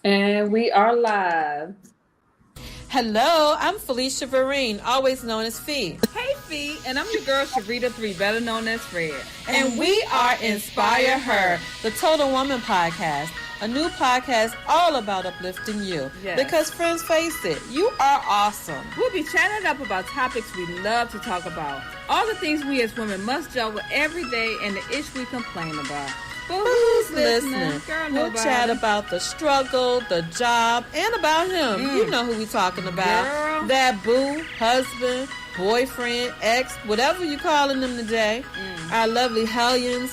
And we are live. Hello, I'm Felicia Vereen, always known as Fee. Hey, Fee, and I'm your girl Sharita 3, better known as Fred. And we are Inspire Her, the Total Woman Podcast, a new podcast all about uplifting you. Yes. Because, friends, face it, you are awesome. We'll be chatting up about topics we love to talk about. All the things we as women must juggle every day and the ish we complain about. But who's listening? Girl, we'll chat about the struggle, the job, and about him. You know who we talking about. Girl. That boo, husband, boyfriend, ex, whatever you calling them today. Our lovely hellions,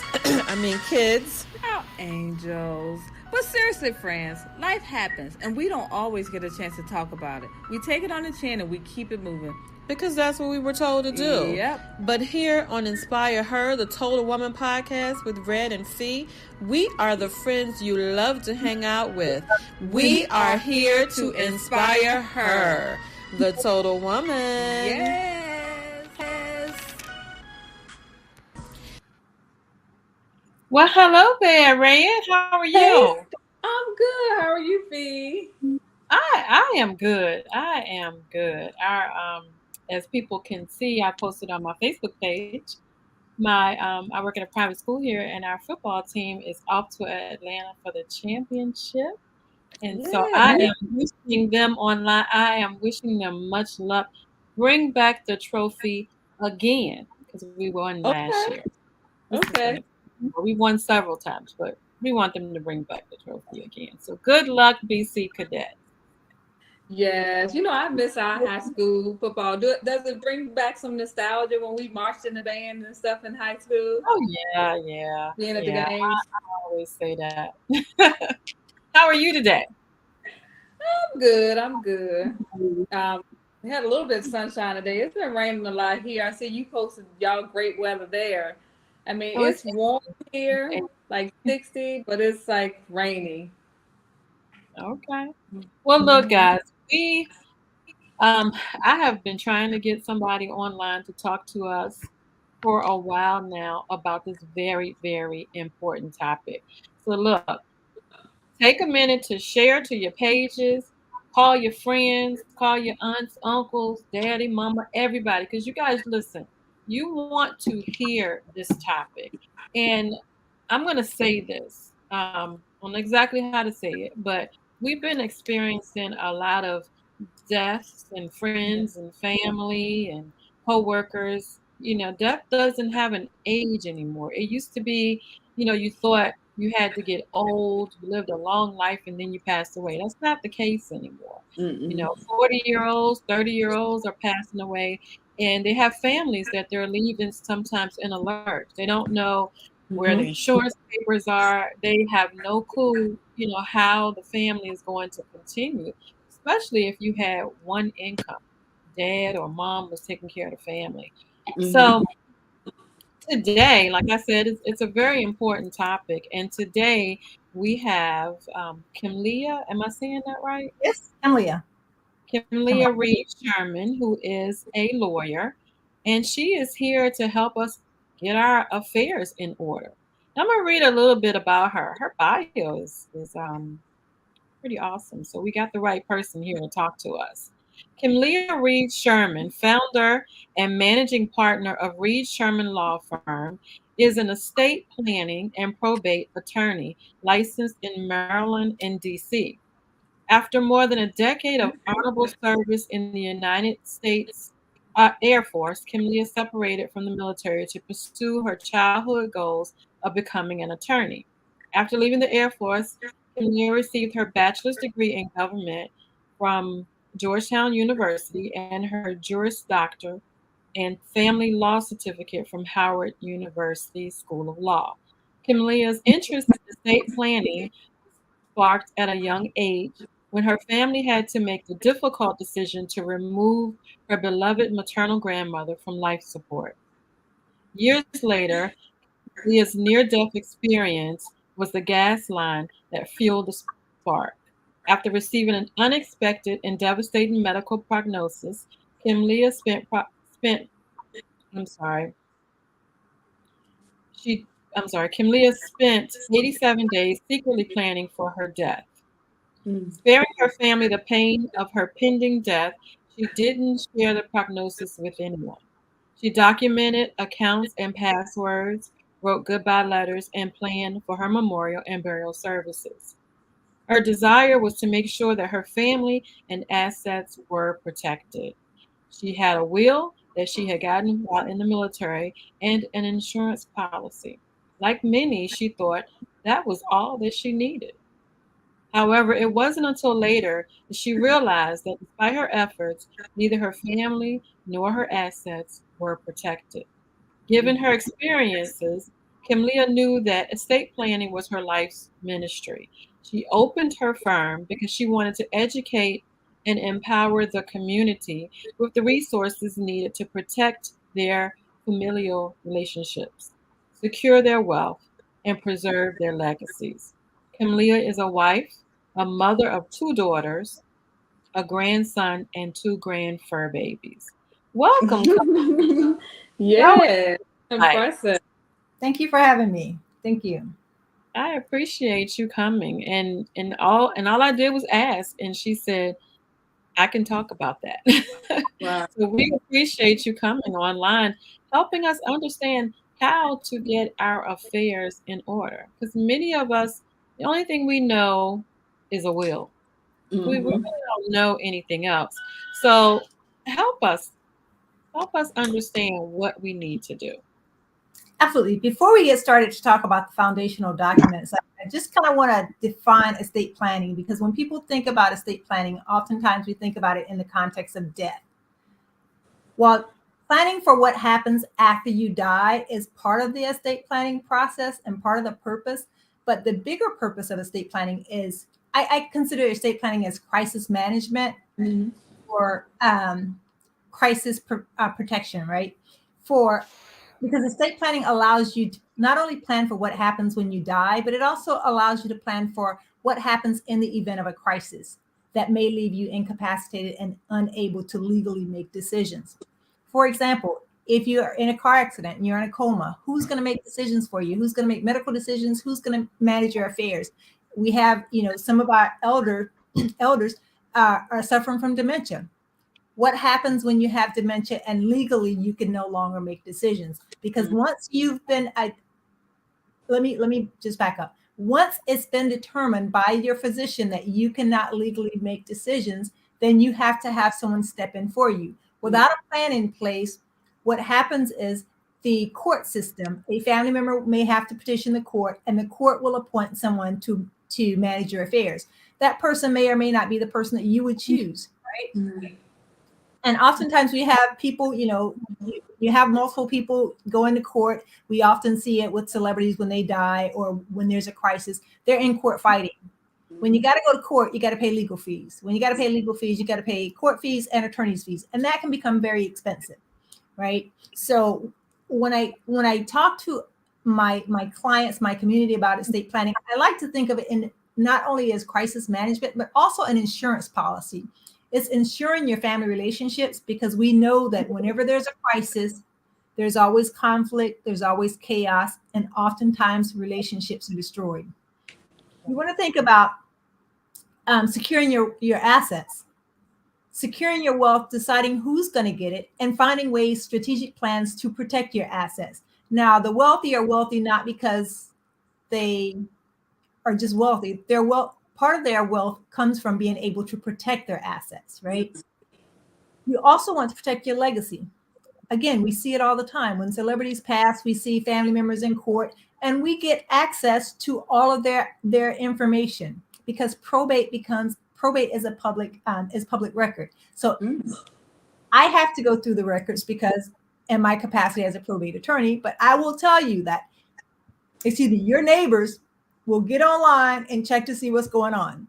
kids. Our angels. But seriously, friends, life happens, and we don't always get a chance to talk about it. We take it on the chin and we keep it moving. Because that's what we were told to do. Yep. But here on Inspire Her, the Total Woman Podcast with Red and Fee, we are the friends you love to hang out with. We are here to inspire her, the Total Woman. Yes. Well, hello there, Red. How are you? Hey, I'm good. How are you, Fee? I am good. Our as people can see, I posted on my Facebook page. I work at a private school here, and our football team is off to Atlanta for the championship. And so I am wishing them online. I am wishing them much luck. Bring back the trophy again because we won last year. Okay. We won several times, but we want them to bring back the trophy again. So good luck, BC Cadets. Yes, I miss our high school football. Does it bring back some nostalgia when we marched in the band and stuff in high school? Oh yeah. Being at the games. I always say that. How are you today? I'm good. We had a little bit of sunshine today. It's been raining a lot here. I see you posted y'all great weather there. I mean, it's warm here, like 60, but it's like rainy. Okay. Well, look, guys, I have been trying to get somebody online to talk to us for a while now about this very, very important topic. So look, take a minute to share to your pages, call your friends, call your aunts, uncles, daddy, mama, everybody, because you guys listen, you want to hear this topic. And I'm going to say this. I don't know exactly how to say it, but we've been experiencing a lot of deaths and friends and family and co-workers. Death doesn't have an age anymore. It used to be, you thought you had to get old, you lived a long life, and then you passed away. That's not the case anymore. 40-year-olds, 30-year-olds are passing away, and they have families that they're leaving sometimes in a lurch. They don't know where the insurance papers are. They have no clue, how the family is going to continue, especially if you had one income. Dad or mom was taking care of the family. So today, like I said, it's a very important topic. And today we have Kemlia. Am I saying that right? Yes, Kemlia. Kemlia Reed Sherman, who is a lawyer, and she is here to help us get our affairs in order. I'm gonna read a little bit about her. Her bio is pretty awesome. So we got the right person here to talk to us. Kemlia Reed Sherman, founder and managing partner of Reed Sherman Law Firm, is an estate planning and probate attorney licensed in Maryland and DC. After more than a decade of honorable service in the United States Air Force, Kemlia separated from the military to pursue her childhood goals of becoming an attorney. After leaving the Air Force, Kemlia received her bachelor's degree in government from Georgetown University and her Juris Doctor and family law certificate from Howard University School of Law. Kemlia's interest in estate planning sparked at a young age when her family had to make the difficult decision to remove her beloved maternal grandmother from life support. Years later, Leah's near death experience was the gas line that fueled the spark. After receiving an unexpected and devastating medical prognosis, Kim Leah spent I'm sorry, Kim Leah spent 87 days secretly planning for her death. Mm. Sparing her family the pain of her pending death, she didn't share the prognosis with anyone. She documented accounts and passwords, wrote goodbye letters, and planned for her memorial and burial services. Her desire was to make sure that her family and assets were protected. She had a will that she had gotten while in the military and an insurance policy. Like many, she thought that was all that she needed. However, it wasn't until later that she realized that despite her efforts, neither her family nor her assets were protected. Given her experiences, Kemlia knew that estate planning was her life's ministry. She opened her firm because she wanted to educate and empower the community with the resources needed to protect their familial relationships, secure their wealth, and preserve their legacies. Kemlia is a wife, a mother of two daughters, a grandson, and two grand fur babies. Welcome, Kemlia. Yeah, impressive. Thank you for having me. Thank you. I appreciate you coming, and all I did was ask, and she said, "I can talk about that." Wow. So we appreciate you coming online, helping us understand how to get our affairs in order. Because many of us, the only thing we know is a will. We really Hmm. don't know anything else. So help us, help us understand what we need to do. Absolutely. Before we get started to talk about the foundational documents, I just kind of want to define estate planning because when people think about estate planning, oftentimes we think about it in the context of death. While planning for what happens after you die is part of the estate planning process and part of the purpose, but the bigger purpose of estate planning is I consider estate planning as crisis management Hmm. or crisis protection, right? For because estate planning allows you to not only plan for what happens when you die, but it also allows you to plan for what happens in the event of a crisis that may leave you incapacitated and unable to legally make decisions. For example, if you're in a car accident and you're in a coma, who's going to make decisions for you? Who's going to make medical decisions? Who's going to manage your affairs? We have, some of our elders are suffering from dementia. What happens when you have dementia and legally you can no longer make decisions? Because once you've been, let me just back up. Once it's been determined by your physician that you cannot legally make decisions, then you have to have someone step in for you. Without a plan in place, what happens is the court system, a family member may have to petition the court, and the court will appoint someone to manage your affairs. That person may or may not be the person that you would choose, right? Hmm. And oftentimes we have people, you have multiple people go into court. We often see it with celebrities when they die or when there's a crisis, they're in court fighting. When you got to go to court, you got to pay legal fees. When you got to pay legal fees, you got to pay court fees and attorney's fees. And that can become very expensive, right? So when I talk to my clients, my community about estate planning, I like to think of it in not only as crisis management, but also an insurance policy. It's ensuring your family relationships because we know that whenever there's a crisis, there's always conflict, there's always chaos, and oftentimes relationships are destroyed. You want to think about securing your assets, securing your wealth, deciding who's going to get it, and finding ways, strategic plans to protect your assets. Now, the wealthy are wealthy not because they are just wealthy. Their wealth, part of their wealth comes from being able to protect their assets, right? You also want to protect your legacy. Again, we see it all the time. When celebrities pass, we see family members in court, and we get access to all of their information because probate is public record. So I have to go through the records because in my capacity as a probate attorney, but I will tell you that, excuse me, your neighbors will get online and check to see what's going on.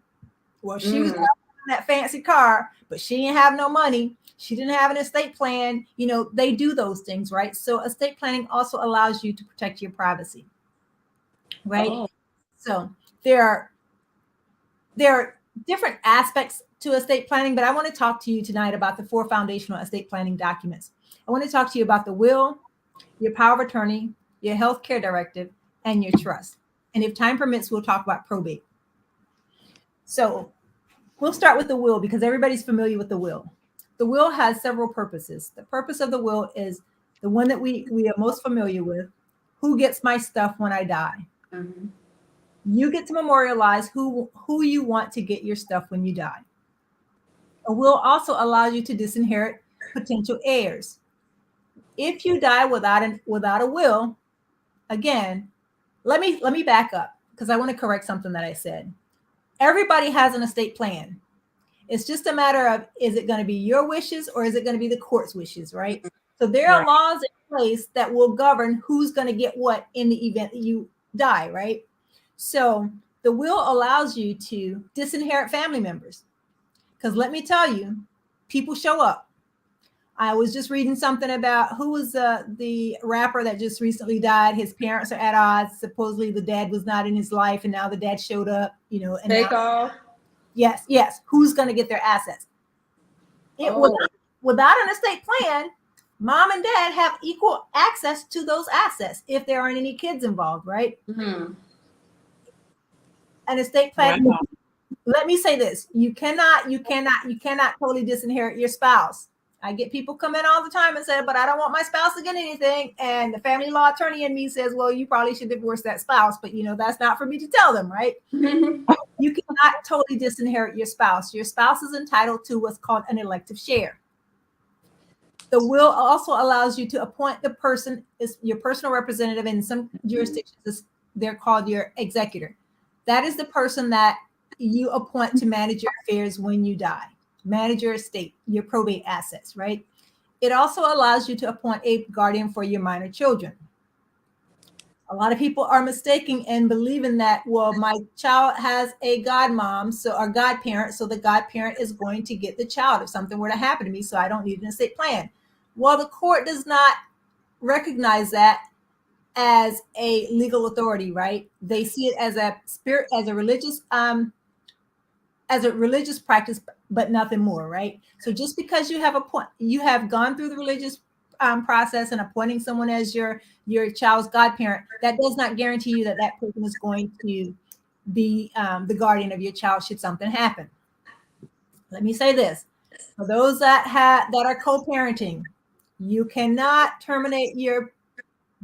Well, she was driving that fancy car, but she didn't have no money. She didn't have an estate plan. They do those things, right? So estate planning also allows you to protect your privacy, right? Oh. So there are different aspects to estate planning, but I want to talk to you tonight about the 4 foundational estate planning documents. I want to talk to you about the will, your power of attorney, your health care directive, and your trust. And if time permits, we'll talk about probate. So We'll start with the will because everybody's familiar with the will. The will has several purposes. The purpose of the will is the one that we are most familiar with. Who gets my stuff when I die? Mm-hmm. You get to memorialize who you want to get your stuff when you die. A will also allows you to disinherit potential heirs. If you die without a will, again, let me back up because I want to correct something that I said. Everybody has an estate plan. It's just a matter of, is it going to be your wishes or is it going to be the court's wishes, right? So there are laws in place that will govern who's going to get what in the event that you die, right? So the will allows you to disinherit family members. Because let me tell you, people show up. I was just reading something about who was the rapper that just recently died. His parents are at odds. Supposedly the dad was not in his life, and now the dad showed up. You know, and Take now, off. yes. Who's going to get their assets? Without an estate plan, mom and dad have equal access to those assets if there aren't any kids involved, right? Mm-hmm. An estate plan. Right. Let me say this: you cannot totally disinherit your spouse. I get people come in all the time and say, but I don't want my spouse to get anything. And the family law attorney in me says, well, you probably should divorce that spouse. But, that's not for me to tell them, right? You cannot totally disinherit your spouse. Your spouse is entitled to what's called an elective share. The will also allows you to appoint the person, is your personal representative. In some jurisdictions, they're called your executor. That is the person that you appoint to manage your affairs when you die. Manage your estate, your probate assets, right? It also allows you to appoint a guardian for your minor children. A lot of people are mistaken in believing that, well, my child has a godmom, or godparent, so the godparent is going to get the child if something were to happen to me, so I don't need an estate plan. Well, the court does not recognize that as a legal authority, right? They see it as a religious practice, but nothing more, right? So just because you have gone through the religious process and appointing someone as your child's godparent, that does not guarantee you that person is going to be the guardian of your child should something happen. Let me say this: for those that are co-parenting, you cannot terminate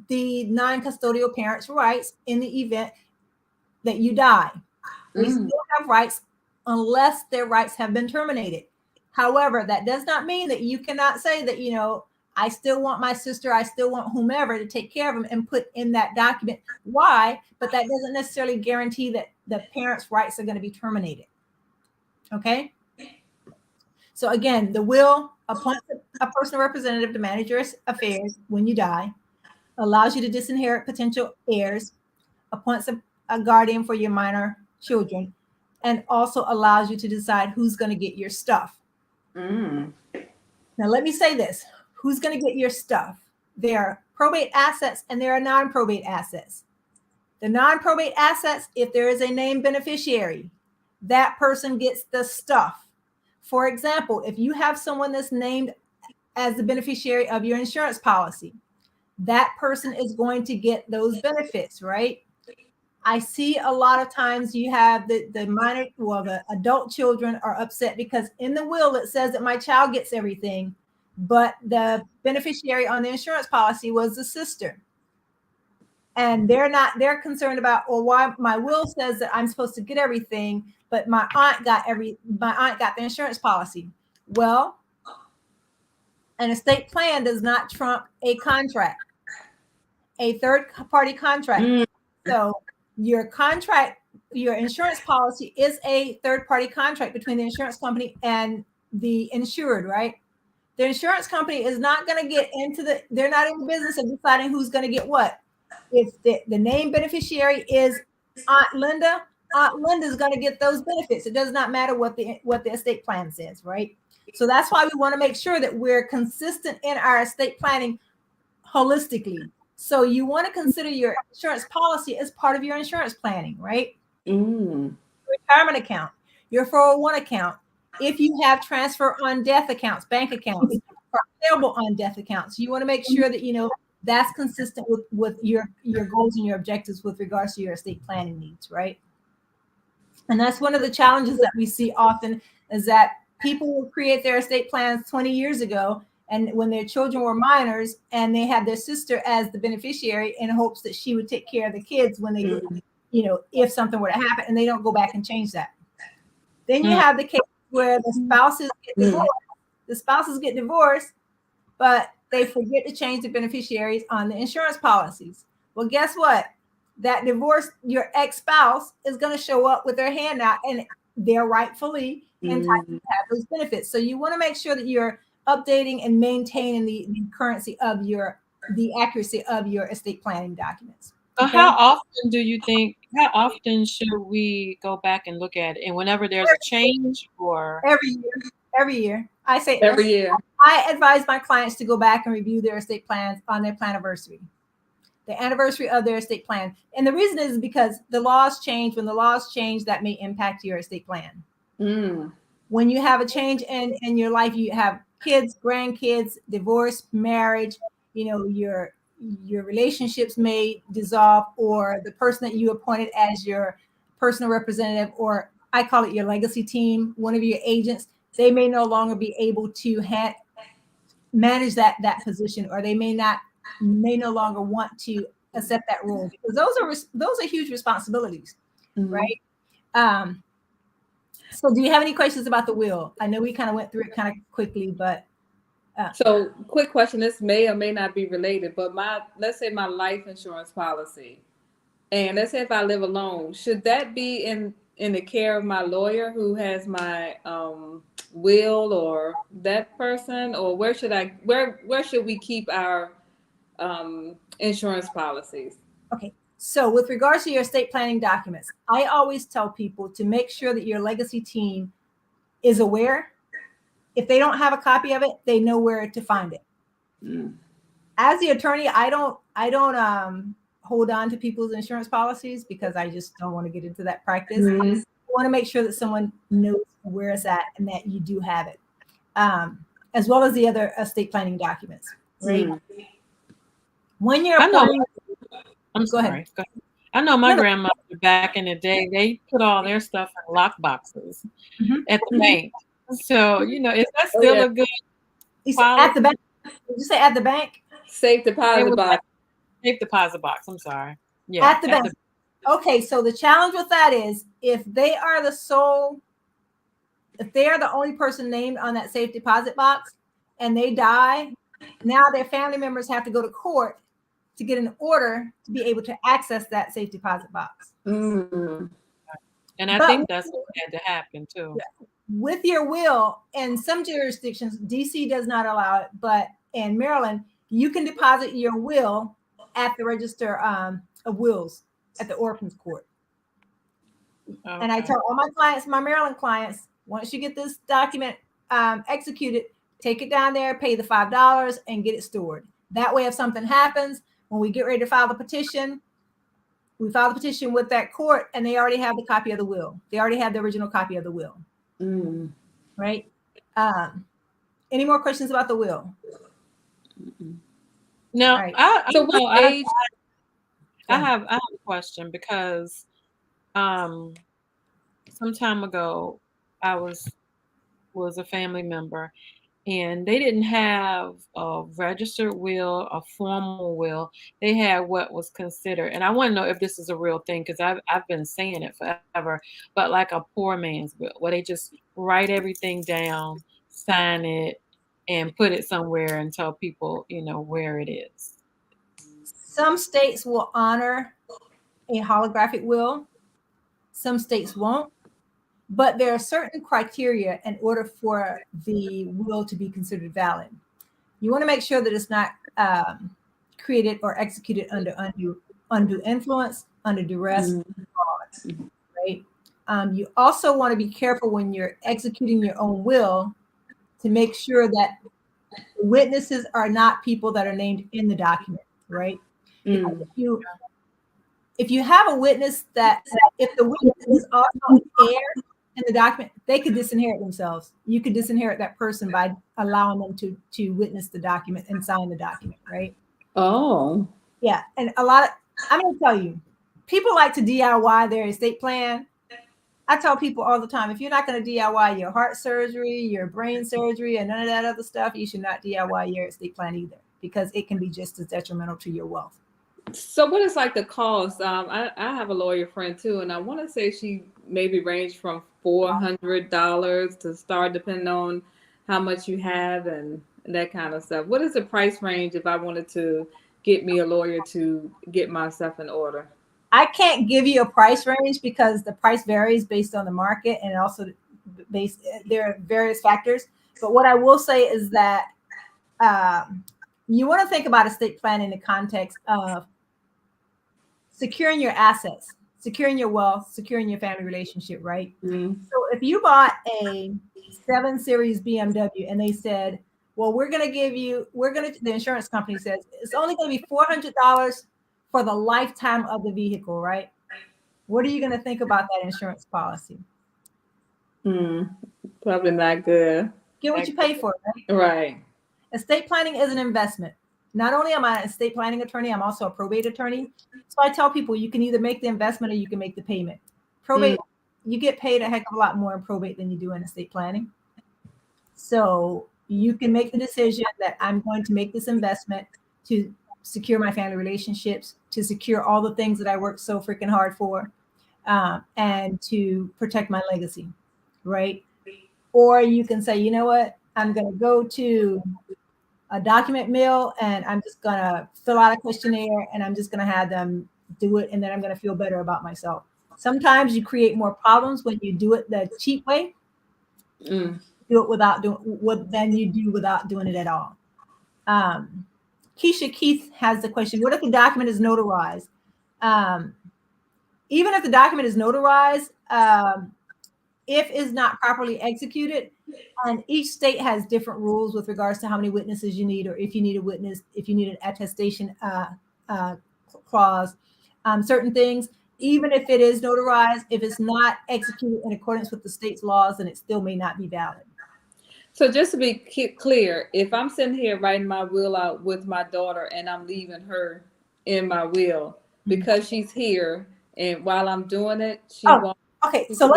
the non-custodial parents' rights in the event that you die. They still have rights unless their rights have been terminated. However, that does not mean that you cannot say that, I still want my sister, I still want whomever to take care of them and put in that document why, but that doesn't necessarily guarantee that the parents' rights are going to be terminated. Okay? So again, the will appoints a personal representative to manage your affairs when you die, allows you to disinherit potential heirs, appoints a guardian for your minor children, and also allows you to decide who's going to get your stuff. Now, let me say this. Who's going to get your stuff? There are probate assets and there are non-probate assets. The non-probate assets, if there is a named beneficiary, that person gets the stuff. For example, if you have someone that's named as the beneficiary of your insurance policy, that person is going to get those benefits, right? I see a lot of times you have the adult children are upset because in the will it says that my child gets everything, but the beneficiary on the insurance policy was the sister. And they're concerned about, well, why my will says that I'm supposed to get everything, but my aunt got the insurance policy. Well, an estate plan does not trump a contract, a third party contract. So your insurance policy is a third party contract between the insurance company and the insured, right? The insurance company is not going to get they're not in the business of deciding who's going to get what. If the named beneficiary is Aunt Linda is going to get those benefits. It does not matter what the estate plan says, right? So that's why we want to make sure that we're consistent in our estate planning holistically. So you want to consider your insurance policy as part of your insurance planning, right? Retirement account, your 401 account. If you have transfer on death accounts, bank accounts, or payable on death accounts, you want to make sure that that's consistent with your goals and your objectives with regards to your estate planning needs, right? And that's one of the challenges that we see often, is that people will create their estate plans 20 years ago, and when their children were minors, and they had their sister as the beneficiary in hopes that she would take care of the kids when they, if something were to happen, and they don't go back and change that. Then you have the case where the spouses get divorced. The spouses get divorced, but they forget to change the beneficiaries on the insurance policies. Well, guess what? That divorce, your ex-spouse is going to show up with their hand out, and they're rightfully entitled to have those benefits. So you want to make sure that you're updating and maintaining the currency of the accuracy of your estate planning documents. So how often do you think, how often should we go back and look at it? And whenever there's a change, or every year? I say every year. I advise my clients to go back and review their estate plans on their planiversary, the anniversary of their estate plan. And the reason is because the laws change. When the laws change, that may impact your estate plan. When you have a change in your life, you have kids, grandkids, divorce, marriage, your relationships may dissolve, or the person that you appointed as your personal representative, or I call it your legacy team, one of your agents, they may no longer be able to manage that position, or they may no longer want to accept that role, because those are huge responsibilities, right? So do you have any questions about the will? I know we kind of went through it kind of quickly, but so quick question, this may or may not be related, but let's say my life insurance policy, and let's say if I live alone, should that be in the care of my lawyer who has my will, or that person, or where should we keep our insurance policies? Okay, so with regards to your estate planning documents, I always tell people to make sure that your legacy team is aware. If they don't have a copy of it, they know where to find it. As the attorney, I don't hold on to people's insurance policies, because I just don't want to get into that practice. I want to make sure that someone knows where it's at and that you do have it, as well as the other estate planning documents, right? When you're go ahead. I know my grandmother back in the day, they put all their stuff in lock boxes at the bank. So, is that still a good policy? At the bank? Did you say at the bank? Safe deposit box. Safe deposit box. I'm sorry. Yeah. At the bank. Okay, so the challenge with that is, if they are the only person named on that safe deposit box and they die, now their family members have to go to court to get an order to be able to access that safe deposit box. And I think that's what had to happen too. With your will, in some jurisdictions, DC does not allow it, but in Maryland, you can deposit your will at the register of wills at the orphans court. And I tell all my clients, my Maryland clients, once you get this document executed, take it down there, pay the $5, and get it stored. That way, if something happens, when we get ready to file the petition, we file the petition with that court, and they already have the copy of the will. They already have the original copy of the will. Right? Any more questions about the will? No, right. I have a question, because some time ago I was a family member, and they didn't have a registered will, a formal will. They had what was considered, and I want to know if this is a real thing, because I've been saying it forever, but like a poor man's will, where they just write everything down, sign it, and put it somewhere and tell people, where it is. Some states will honor a holographic will. Some states won't. But there are certain criteria in order for the will to be considered valid. You want to make sure that it's not created or executed under undue influence, under duress, right? You also want to be careful when you're executing your own will to make sure that witnesses are not people that are named in the document, right? If you have a witness if the witness is also an heir in the document, they could disinherit themselves. You could disinherit that person by allowing them to witness the document and sign the document, right? Oh. Yeah. And I'm going to tell you, people like to DIY their estate plan. I tell people all the time, if you're not going to DIY your heart surgery, your brain surgery, and none of that other stuff, you should not DIY your estate plan either, because it can be just as detrimental to your wealth. So what is like the cost? I have a lawyer friend too, and I want to say she maybe ranged from $400 to start, depending on how much you have and that kind of stuff. What is the price range if I wanted to get me a lawyer to get my stuff in order? I can't give you a price range because the price varies based on the market, and also there are various factors. But what I will say is that you want to think about estate plan in the context of securing your assets, securing your wealth, securing your family relationship, right? Mm-hmm. So if you bought a 7 Series BMW and they said, well, the insurance company says it's only going to be $400 for the lifetime of the vehicle, right? What are you going to think about that insurance policy? Probably not good. Get what you pay for, right? Right. Estate planning is an investment. Not only am I an estate planning attorney, I'm also a probate attorney. So I tell people you can either make the investment or you can make the payment. Probate, you get paid a heck of a lot more in probate than you do in estate planning. So you can make the decision that I'm going to make this investment to secure my family relationships, to secure all the things that I worked so freaking hard for, and to protect my legacy, right? Or you can say, you know what, I'm going to go to a document mill and I'm just going to fill out a questionnaire and I'm just going to have them do it, and then I'm going to feel better about myself. Sometimes you create more problems when you do it the cheap way. Do it without doing what than you do without doing it at all. Keisha Keith has the question: what if the document is notarized? Even if the document is notarized, if it's not properly executed, and each state has different rules with regards to how many witnesses you need, or if you need a witness, if you need an attestation clause, certain things. Even if it is notarized, if it's not executed in accordance with the state's laws, then it still may not be valid. So just to be clear, if I'm sitting here writing my will out with my daughter and I'm leaving her in my will because she's here, and while I'm doing it, she won't. Okay, so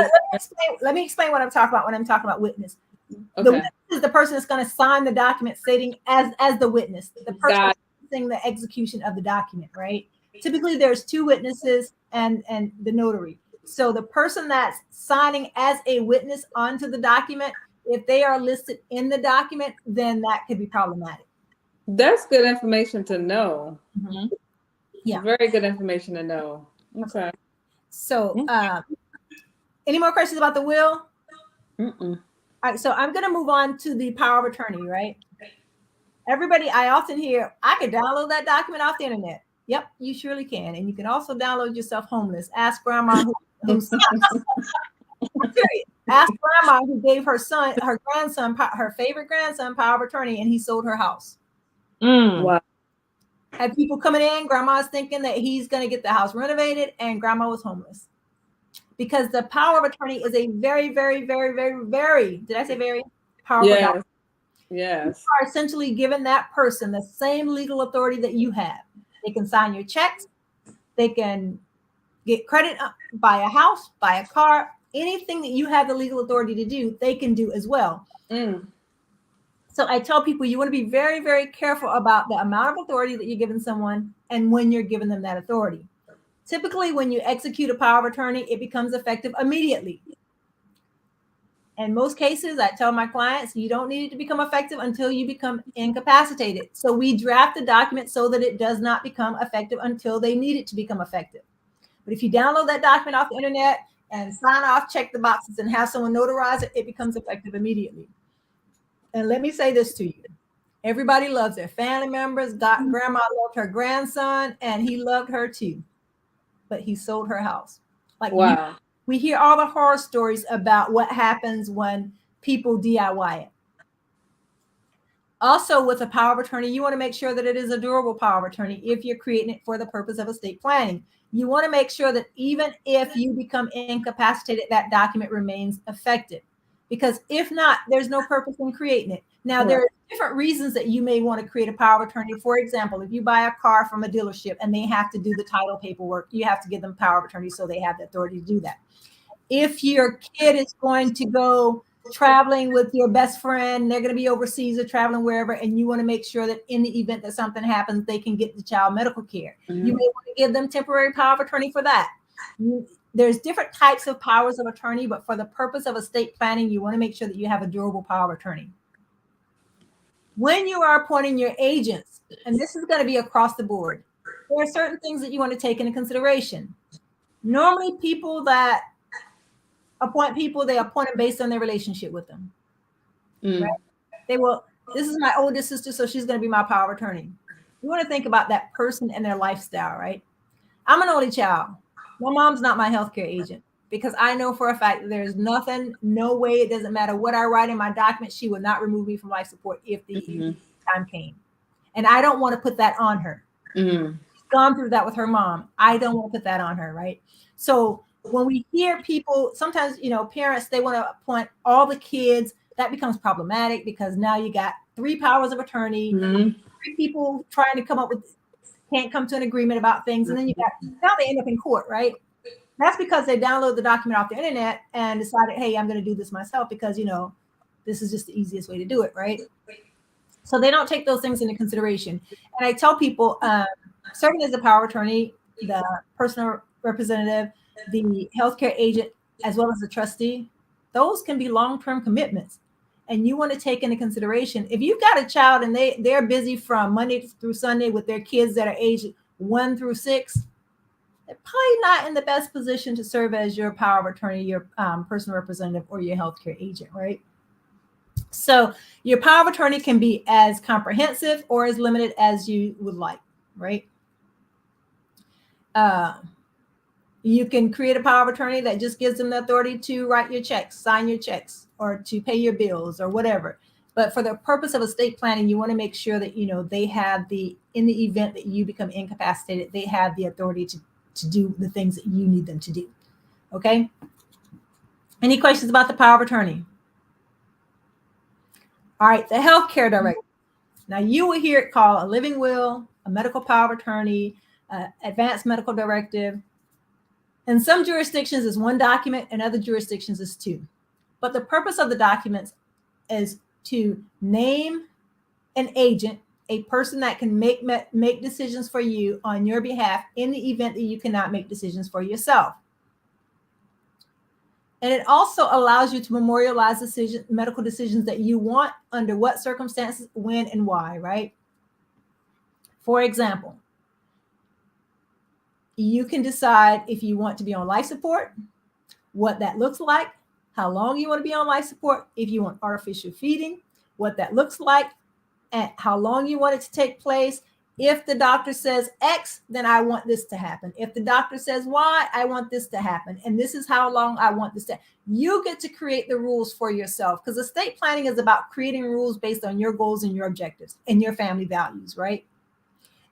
let me explain what I'm talking about when I'm talking about witness. Okay. The witness is the person that's going to sign the document stating as the witness, the person witnessing the execution of the document, right? Typically, there's 2 witnesses and the notary. So the person that's signing as a witness onto the document, if they are listed in the document, then that could be problematic. That's good information to know. Mm-hmm. Yeah, very good information to know. Okay. So, any more questions about the will? All right, so I'm going to move on to the power of attorney, right? Everybody, I often hear, I could download that document off the internet. Yep, you surely can. And you can also download yourself homeless. Ask grandma Ask grandma who gave her favorite grandson, power of attorney, and he sold her house. Wow. Had people coming in, grandma's thinking that he's going to get the house renovated, and grandma was homeless. Because the power of attorney is a very, very, very, very, very, did I say very? Powerful document. Yes. You are essentially giving that person the same legal authority that you have. They can sign your checks. They can get credit, buy a house, buy a car, anything that you have the legal authority to do, they can do as well. So I tell people you want to be very, very careful about the amount of authority that you're giving someone and when you're giving them that authority. Typically, when you execute a power of attorney, it becomes effective immediately. In most cases, I tell my clients, you don't need it to become effective until you become incapacitated. So we draft the document so that it does not become effective until they need it to become effective. But if you download that document off the internet and sign off, check the boxes, and have someone notarize it, it becomes effective immediately. And let me say this to you. Everybody loves their family members. Grandma loved her grandson, and he loved her too. But he sold her house. Like, wow. We hear all the horror stories about what happens when people DIY it. Also, with a power of attorney, you want to make sure that it is a durable power of attorney if you're creating it for the purpose of estate planning. You want to make sure that even if you become incapacitated, that document remains effective. Because if not, there's no purpose in creating it. Now, there are different reasons that you may want to create a power of attorney. For example, if you buy a car from a dealership and they have to do the title paperwork, you have to give them power of attorney so they have the authority to do that. If your kid is going to go traveling with your best friend, they're going to be overseas or traveling wherever, and you want to make sure that in the event that something happens, they can get the child medical care. You may want to give them temporary power of attorney for that. There's different types of powers of attorney, but for the purpose of estate planning, you want to make sure that you have a durable power of attorney. When you are appointing your agents, and this is going to be across the board, there are certain things that you want to take into consideration. Normally, people that appoint people, they appoint them based on their relationship with them. Right? They will, this is my oldest sister, so she's going to be my power of attorney. You want to think about that person and their lifestyle, right? I'm an only child. My mom's not my healthcare agent because I know for a fact that there's nothing, no way, it doesn't matter what I write in my document, she would not remove me from life support if the time came. And I don't want to put that on her. She's gone through that with her mom. I don't want to put that on her, right? So when we hear people, sometimes, parents, they want to appoint all the kids. That becomes problematic because now you got 3 powers of attorney, 3 people trying to come up with, can't come to an agreement about things. And then now they end up in court, right? That's because they download the document off the internet and decided, hey, I'm going to do this myself because, this is just the easiest way to do it, right? So they don't take those things into consideration. And I tell people, serving as a power of attorney, the personal representative, the healthcare agent, as well as the trustee, those can be long-term commitments. And you want to take into consideration, if you've got a child and they're busy from Monday through Sunday with their kids that are aged 1 through 6, they're probably not in the best position to serve as your power of attorney, your personal representative, or your healthcare agent, right? So your power of attorney can be as comprehensive or as limited as you would like, right? You can create a power of attorney that just gives them the authority to write your checks, sign your checks, or to pay your bills or whatever. But for the purpose of estate planning, you want to make sure that, they have in the event that you become incapacitated, they have the authority to do the things that you need them to do. Okay. Any questions about the power of attorney? All right. The healthcare directive. Now you will hear it called a living will, a medical power of attorney, advanced medical directive. In some jurisdictions is 1 document, and other jurisdictions is 2. But the purpose of the documents is to name an agent, a person that can make decisions for you on your behalf in the event that you cannot make decisions for yourself. And it also allows you to memorialize medical decisions that you want, under what circumstances, when, and why, right? For example, you can decide if you want to be on life support, what that looks like, how long you want to be on life support, if you want artificial feeding, what that looks like, and how long you want it to take place. If the doctor says X, then I want this to happen. If the doctor says Y, I want this to happen. And this is how long I want this to happen. You get to create the rules for yourself, because estate planning is about creating rules based on your goals and your objectives and your family values, right?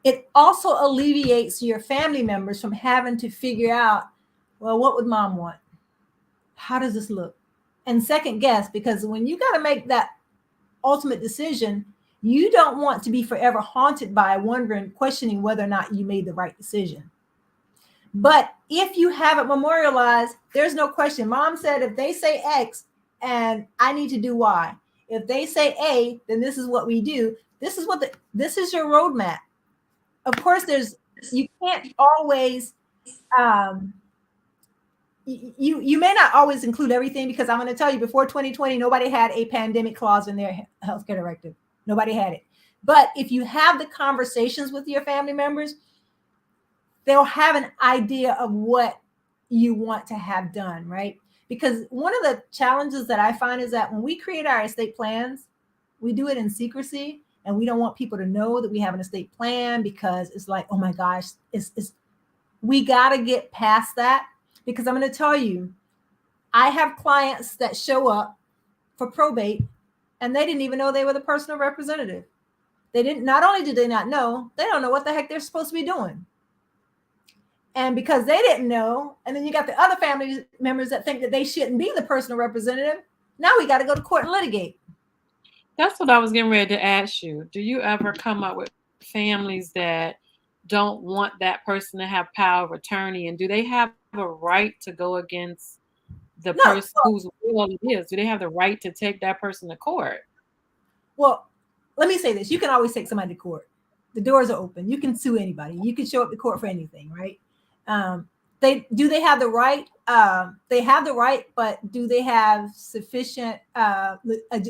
It also alleviates your family members from having to figure out, well, what would mom want? How does this look? And second guess, because when you got to make that ultimate decision, you don't want to be forever haunted by wondering, questioning whether or not you made the right decision. But if you have it memorialized, there's no question. Mom said, if they say X and I need to do Y, if they say A, then this is what we do. This is your roadmap. Of course, you can't always, you may not always include everything, because I'm going to tell you, before 2020, nobody had a pandemic clause in their healthcare directive. Nobody had it. But if you have the conversations with your family members, they'll have an idea of what you want to have done, right? Because one of the challenges that I find is that when we create our estate plans, we do it in secrecy, and we don't want people to know that we have an estate plan, because it's like, oh my gosh, we got to get past that. Because I'm going to tell you, I have clients that show up for probate and they didn't even know they were the personal representative. Not only did they not know, they don't know what the heck they're supposed to be doing. And because they didn't know, and then you got the other family members that think that they shouldn't be the personal representative, now we got to go to court and litigate. That's what I was getting ready to ask you. Do you ever come up with families that don't want that person to have power of attorney? And do they have a right to go against the No, person whose will it is? Do they have the right to take that person to court? well, let me say this. You can always take somebody to court. The doors are open. You can sue anybody. You can show up to court for anything, right? They have the right? They have the right, but do they have sufficient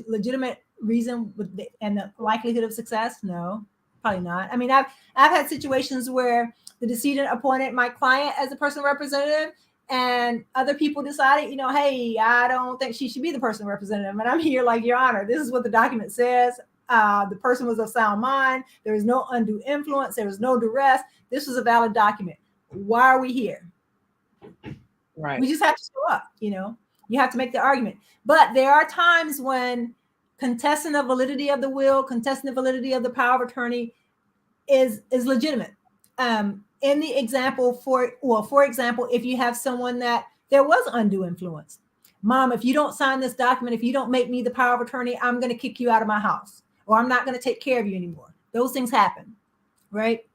legitimate reason and the likelihood of success? No, probably not. I mean, I've had situations where the decedent appointed my client as a personal representative, and other people decided, hey, I don't think she should be the personal representative. And I'm here like, Your Honor, this is what the document says. The person was of sound mind. There was no undue influence. There was no duress. This was a valid document. Why are we here? Right. We just have to show up. You have to make the argument. But there are times when contesting the validity of the will, contesting the validity of the power of attorney is legitimate. In the example, for example, if you have someone that there was undue influence, Mom, if you don't sign this document, if you don't make me the power of attorney, I'm going to kick you out of my house, or I'm not going to take care of you anymore. Those things happen, right?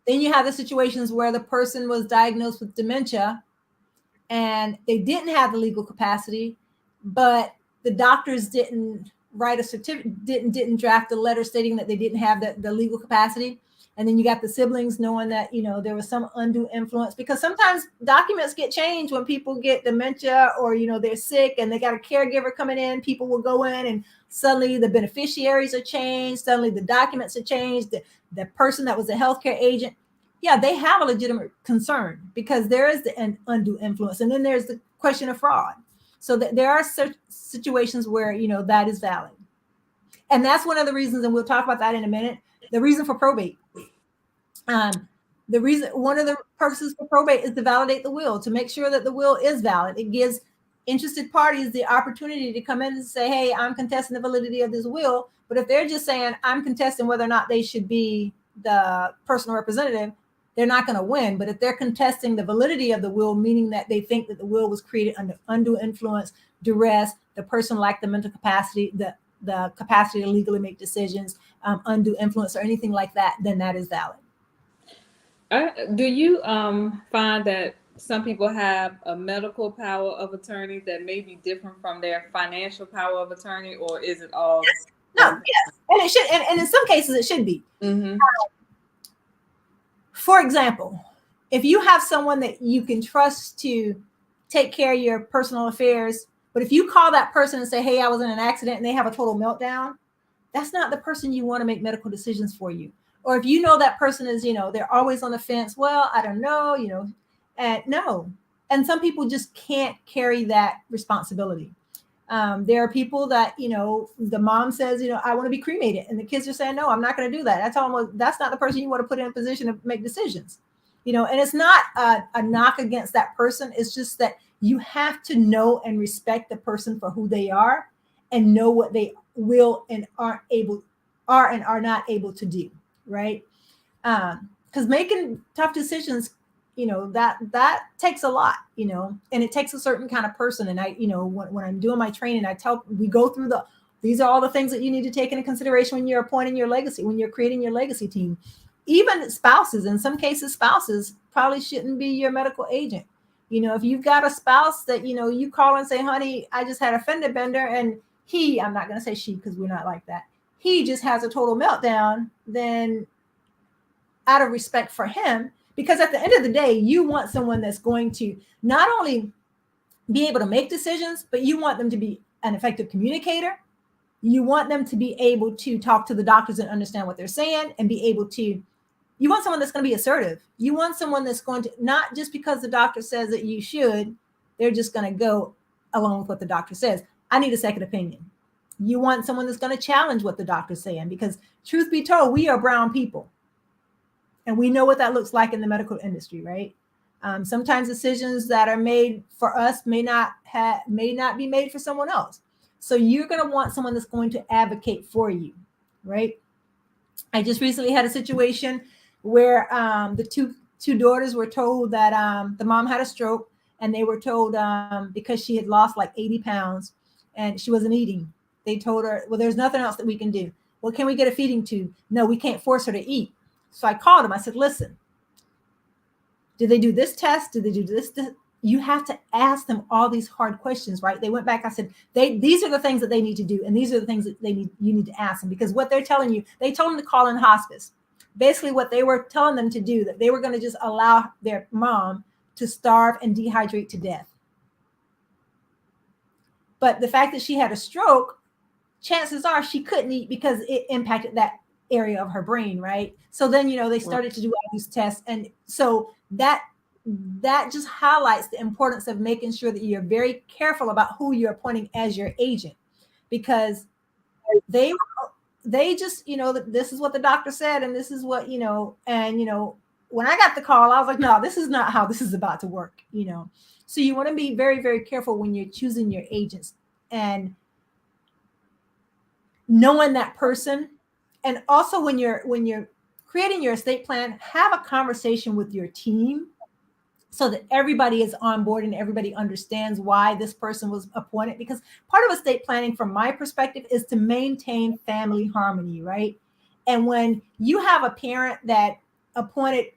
Then you have the situations where the person was diagnosed with dementia and they didn't have the legal capacity, but the doctors didn't write a certificate, didn't draft a letter stating that they didn't have the legal capacity. And then you got the siblings knowing that, there was some undue influence, because sometimes documents get changed when people get dementia, or, they're sick and they got a caregiver coming in. People will go in and suddenly the beneficiaries are changed. Suddenly the documents are changed. The person that was a healthcare agent, yeah, they have a legitimate concern because there is an undue influence. And then there's the question of fraud. So there are situations where, that is valid. And that's one of the reasons, and we'll talk about that in a minute, the reason for probate. One of the purposes for probate is to validate the will, to make sure that the will is valid. It gives interested parties the opportunity to come in and say, hey, I'm contesting the validity of this will. But if they're just saying, I'm contesting whether or not they should be the personal representative, they're not going to win. But if they're contesting the validity of the will, meaning that they think that the will was created under undue influence, duress, the person lacked the mental capacity, the capacity to legally make decisions, undue influence, or anything like that, then that is valid. Do you find that some people have a medical power of attorney that may be different from their financial power of attorney, or is it all? No, yes, and it should, and in some cases it should be. Mm-hmm. For example, if you have someone that you can trust to take care of your personal affairs, but if you call that person and say, hey, I was in an accident, and they have a total meltdown, that's not the person you want to make medical decisions for you. Or if you know that person is, they're always on the fence. Well, I don't know, and no. And some people just can't carry that responsibility. There are people that, the mom says, I want to be cremated. And the kids are saying, no, I'm not going to do that. That's not the person you want to put in a position to make decisions. And it's not a knock against that person. It's just that you have to know and respect the person for who they are and know what they will and are not able to do. Right. Because making tough decisions, that takes a lot, and it takes a certain kind of person. And I, when I'm doing my training, we go through these are all the things that you need to take into consideration when you're appointing your legacy, when you're creating your legacy team. Even spouses, in some cases, spouses probably shouldn't be your medical agent. If you've got a spouse that, you call and say, honey, I just had a fender bender, and I'm not going to say she, because we're not like that. He just has a total meltdown, then out of respect for him, because at the end of the day, you want someone that's going to not only be able to make decisions, but you want them to be an effective communicator. You want them to be able to talk to the doctors and understand what they're saying, and be able to, you want someone that's going to be assertive. You want someone that's going to, not just because the doctor says that you should, they're just going to go along with what the doctor says. I need a second opinion. You want someone that's going to challenge what the doctor's saying, because truth be told, we are brown people. And we know what that looks like in the medical industry, right? Sometimes decisions that are made for us may not be made for someone else. So you're going to want someone that's going to advocate for you, right? I just recently had a situation where the two daughters were told that the mom had a stroke, and they were told because she had lost like 80 pounds and she wasn't eating. They told her, well, there's nothing else that we can do. Well, can we get a feeding tube? No, we can't force her to eat. So I called him. I said, listen, did they do this test? Did they do this you have to ask them all these hard questions, right? They went back. I said, these are the things that they need to do, and these are the things that you need to ask them, because what they're telling you, they told them to call in hospice. Basically, what they were telling them to do, that they were going to just allow their mom to starve and dehydrate to death. But the fact that she had a stroke, chances are she couldn't eat because it impacted that area of her brain, right? So then, they started to do all these tests, and so that just highlights the importance of making sure that you're very careful about who you're appointing as your agent, because they just, this is what the doctor said, and this is what, when I got the call, I was like, no, this is not how this is about to work, So you want to be very, very careful when you're choosing your agents and knowing that person. And also when you're creating your estate plan, have a conversation with your team so that everybody is on board and everybody understands why this person was appointed. Because part of estate planning, from my perspective, is to maintain family harmony, right? And when you have a parent that appointed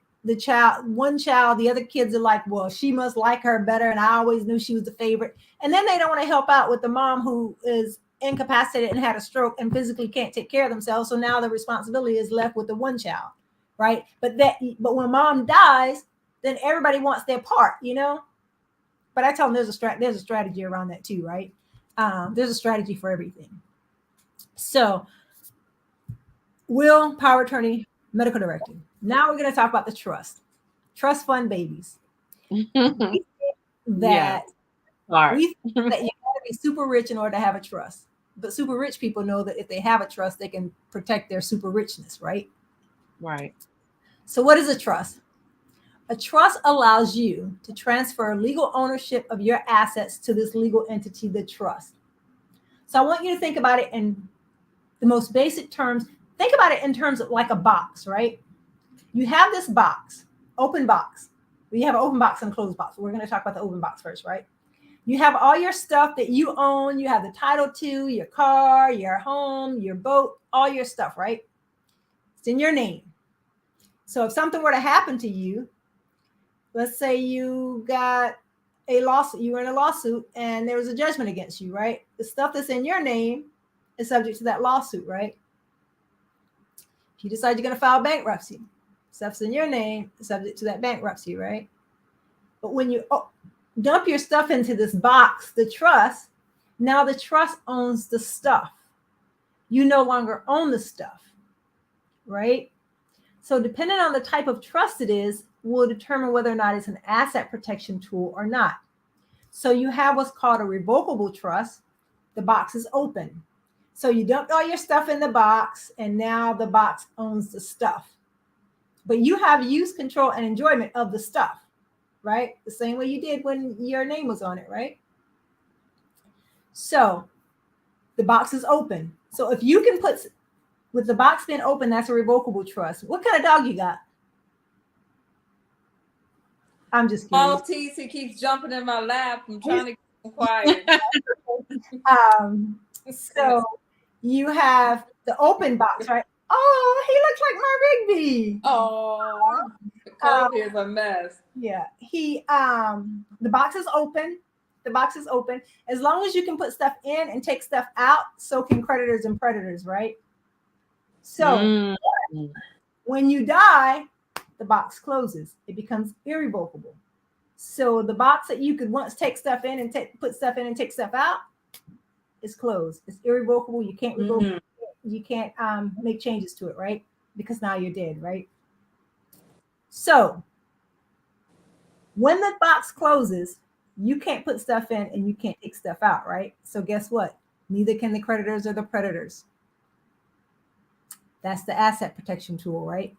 one child, the other kids are like, well, she must like her better, and I always knew she was the favorite. And then they don't want to help out with the mom who is incapacitated and had a stroke and physically can't take care of themselves. So now the responsibility is left with the one child, right? But when mom dies, then everybody wants their part, But I tell them there's a strategy around that too, right? There's a strategy for everything. So, will, power attorney, medical directive. Now we're going to talk about the trust fund babies. We think that you got to be super rich in order to have a trust. But super rich people know that if they have a trust, they can protect their super richness, right? Right. So what is a trust? A trust allows you to transfer legal ownership of your assets to this legal entity, the trust. So I want you to think about it in the most basic terms. Think about it in terms of like a box, right? You have this box, open box. You have an open box and a closed box. We're going to talk about the open box first, right? You have all your stuff that you own. You have the title to your car, your home, your boat, all your stuff, right? It's in your name. So if something were to happen to you, let's say you got a lawsuit, you were in a lawsuit and there was a judgment against you, right? The stuff that's in your name is subject to that lawsuit, right? If you decide you're going to file bankruptcy, stuff's in your name is subject to that bankruptcy, right? But when you dump your stuff into this box, the trust, now the trust owns the stuff. You no longer own the stuff, right? So depending on the type of trust it is, will determine whether or not it's an asset protection tool or not. So you have what's called a revocable trust. The box is open. So you dumped all your stuff in the box, and now the box owns the stuff. But you have use, control, and enjoyment of the stuff, right? The same way you did when your name was on it, right? So the box is open. So if you can put, with the box being open, that's a revocable trust. What kind of dog you got? I'm just kidding. Maltese, he keeps jumping in my lap. I'm trying to keep him quiet. So you have the open box, right? Oh, he looks like my Rigby. Oh, Kobe is a mess. Yeah, the box is open. The box is open. As long as you can put stuff in and take stuff out, so can creditors and predators, right? So when you die, the box closes. It becomes irrevocable. So the box that you could once take stuff in and put stuff in and take stuff out is closed. It's irrevocable. You can't revoke it. You can't make changes to it, right? Because now you're dead, right? So when the box closes, you can't put stuff in and you can't take stuff out, right? So guess what? Neither can the creditors or the predators. That's the asset protection tool, right?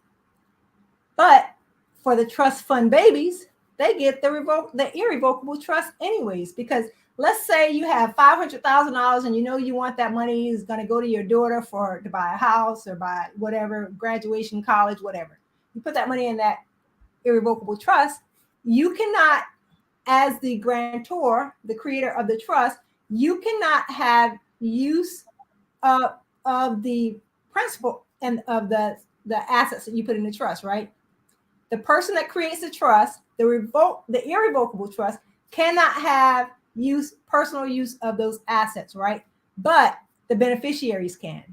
But for the trust fund babies, they get the irrevocable trust anyways, because let's say you have $500,000 and you want that money is going to go to your daughter to buy a house or buy whatever, graduation, college, whatever. You put that money in that irrevocable trust. You cannot, as the grantor, the creator of the trust, you cannot have use of the principal and of the assets that you put in the trust, right? The person that creates the trust, the irrevocable trust, cannot have personal use of those assets, right? But the beneficiaries can.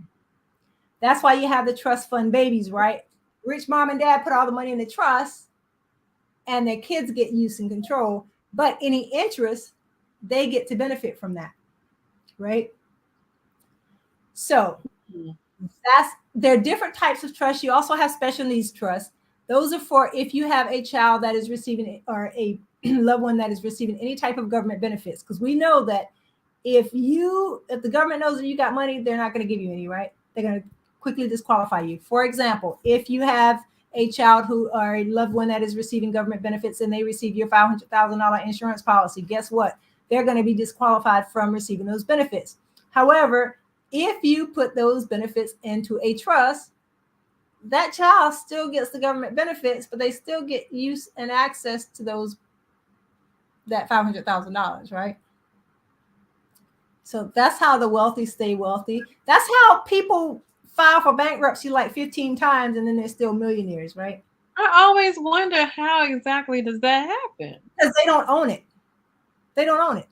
That's why you have the trust fund babies, right? Rich mom and dad put all the money in the trust and their kids get use and control, but any interest, they get to benefit from that, right? So there are different types of trust. You also have special needs trusts. Those are for if you have a child that is receiving or a loved one that is receiving any type of government benefits, because we know that if the government knows that you got money, they're not going to give you any, right? They're going to quickly disqualify you. For example, if you have a child or a loved one that is receiving government benefits and they receive your $500,000 insurance policy, guess what? They're going to be disqualified from receiving those benefits. However, if you put those benefits into a trust, that child still gets the government benefits, but they still get use and access to that $500,000, right? So that's how the wealthy stay wealthy. That's how people file for bankruptcy like 15 times and then they're still millionaires, right? I always wonder how exactly does that happen? Because they don't own it. They don't own it.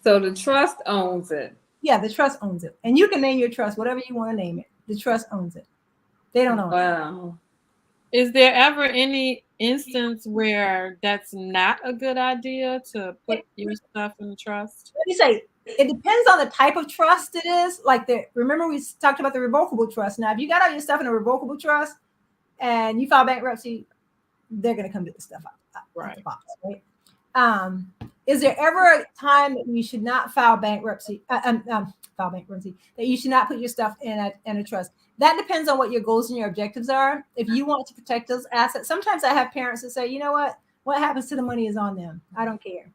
So the trust owns it. Yeah, the trust owns it. And you can name your trust whatever you want to name it. The trust owns it. They don't own it. Wow. Is there ever any instance where that's not a good idea to put your stuff in the trust? Let me say, it depends on the type of trust it is. Like remember we talked about the revocable trust. Now, if you got all your stuff in a revocable trust and you file bankruptcy, they're going to come get the stuff out of the box, right? Is there ever a time that you should not file bankruptcy? That you should not put your stuff in a trust? That depends on what your goals and your objectives are. If you want to protect those assets, sometimes I have parents that say, you know what happens to the money is on them. I don't care.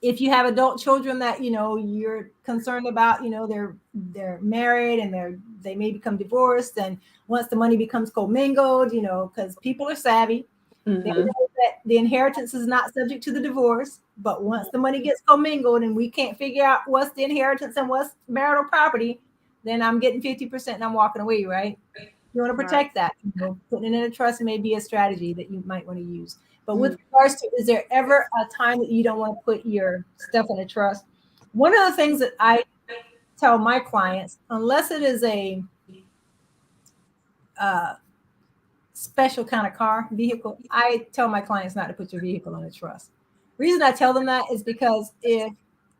If you have adult children that you're concerned about, they're married and they may become divorced, and once the money becomes commingled, because people are savvy, they know that the inheritance is not subject to the divorce. But once the money gets commingled and we can't figure out what's the inheritance and what's marital property, then I'm getting 50% and I'm walking away, right? You want to protect that. Putting it in a trust may be a strategy that you might want to use. But with regards to, is there ever a time that you don't want to put your stuff in a trust? One of the things that I tell my clients, unless it is a special kind of vehicle, I tell my clients not to put your vehicle in a trust. Reason I tell them that is because if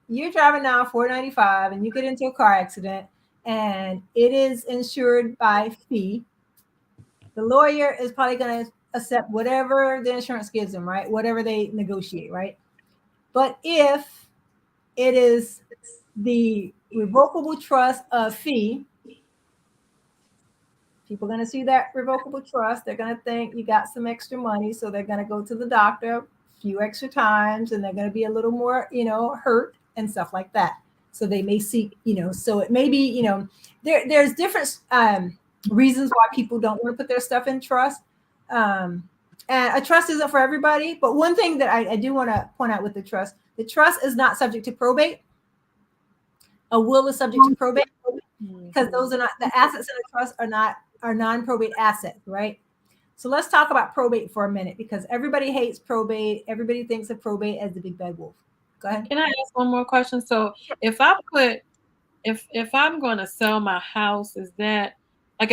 you're driving down 495 and you get into a car accident and it is insured by fee, the lawyer is probably going to accept whatever the insurance gives them, right? Whatever they negotiate, right? But if it is the revocable trust of fee, people are going to see that revocable trust. They're going to think you got some extra money. So they're going to go to the doctor a few extra times and they're going to be a little more, hurt and stuff like that. So they may seek, so it may be, there's different reasons why people don't want to put their stuff in trust. And a trust isn't for everybody. But one thing that I do want to point out with the trust is not subject to probate. A will is subject to probate because those are not, the assets in the trust are non-probate assets, right? So let's talk about probate for a minute because everybody hates probate. Everybody thinks of probate as the big bad wolf. Go ahead. Can I ask one more question? So if I'm going to sell my house, is that like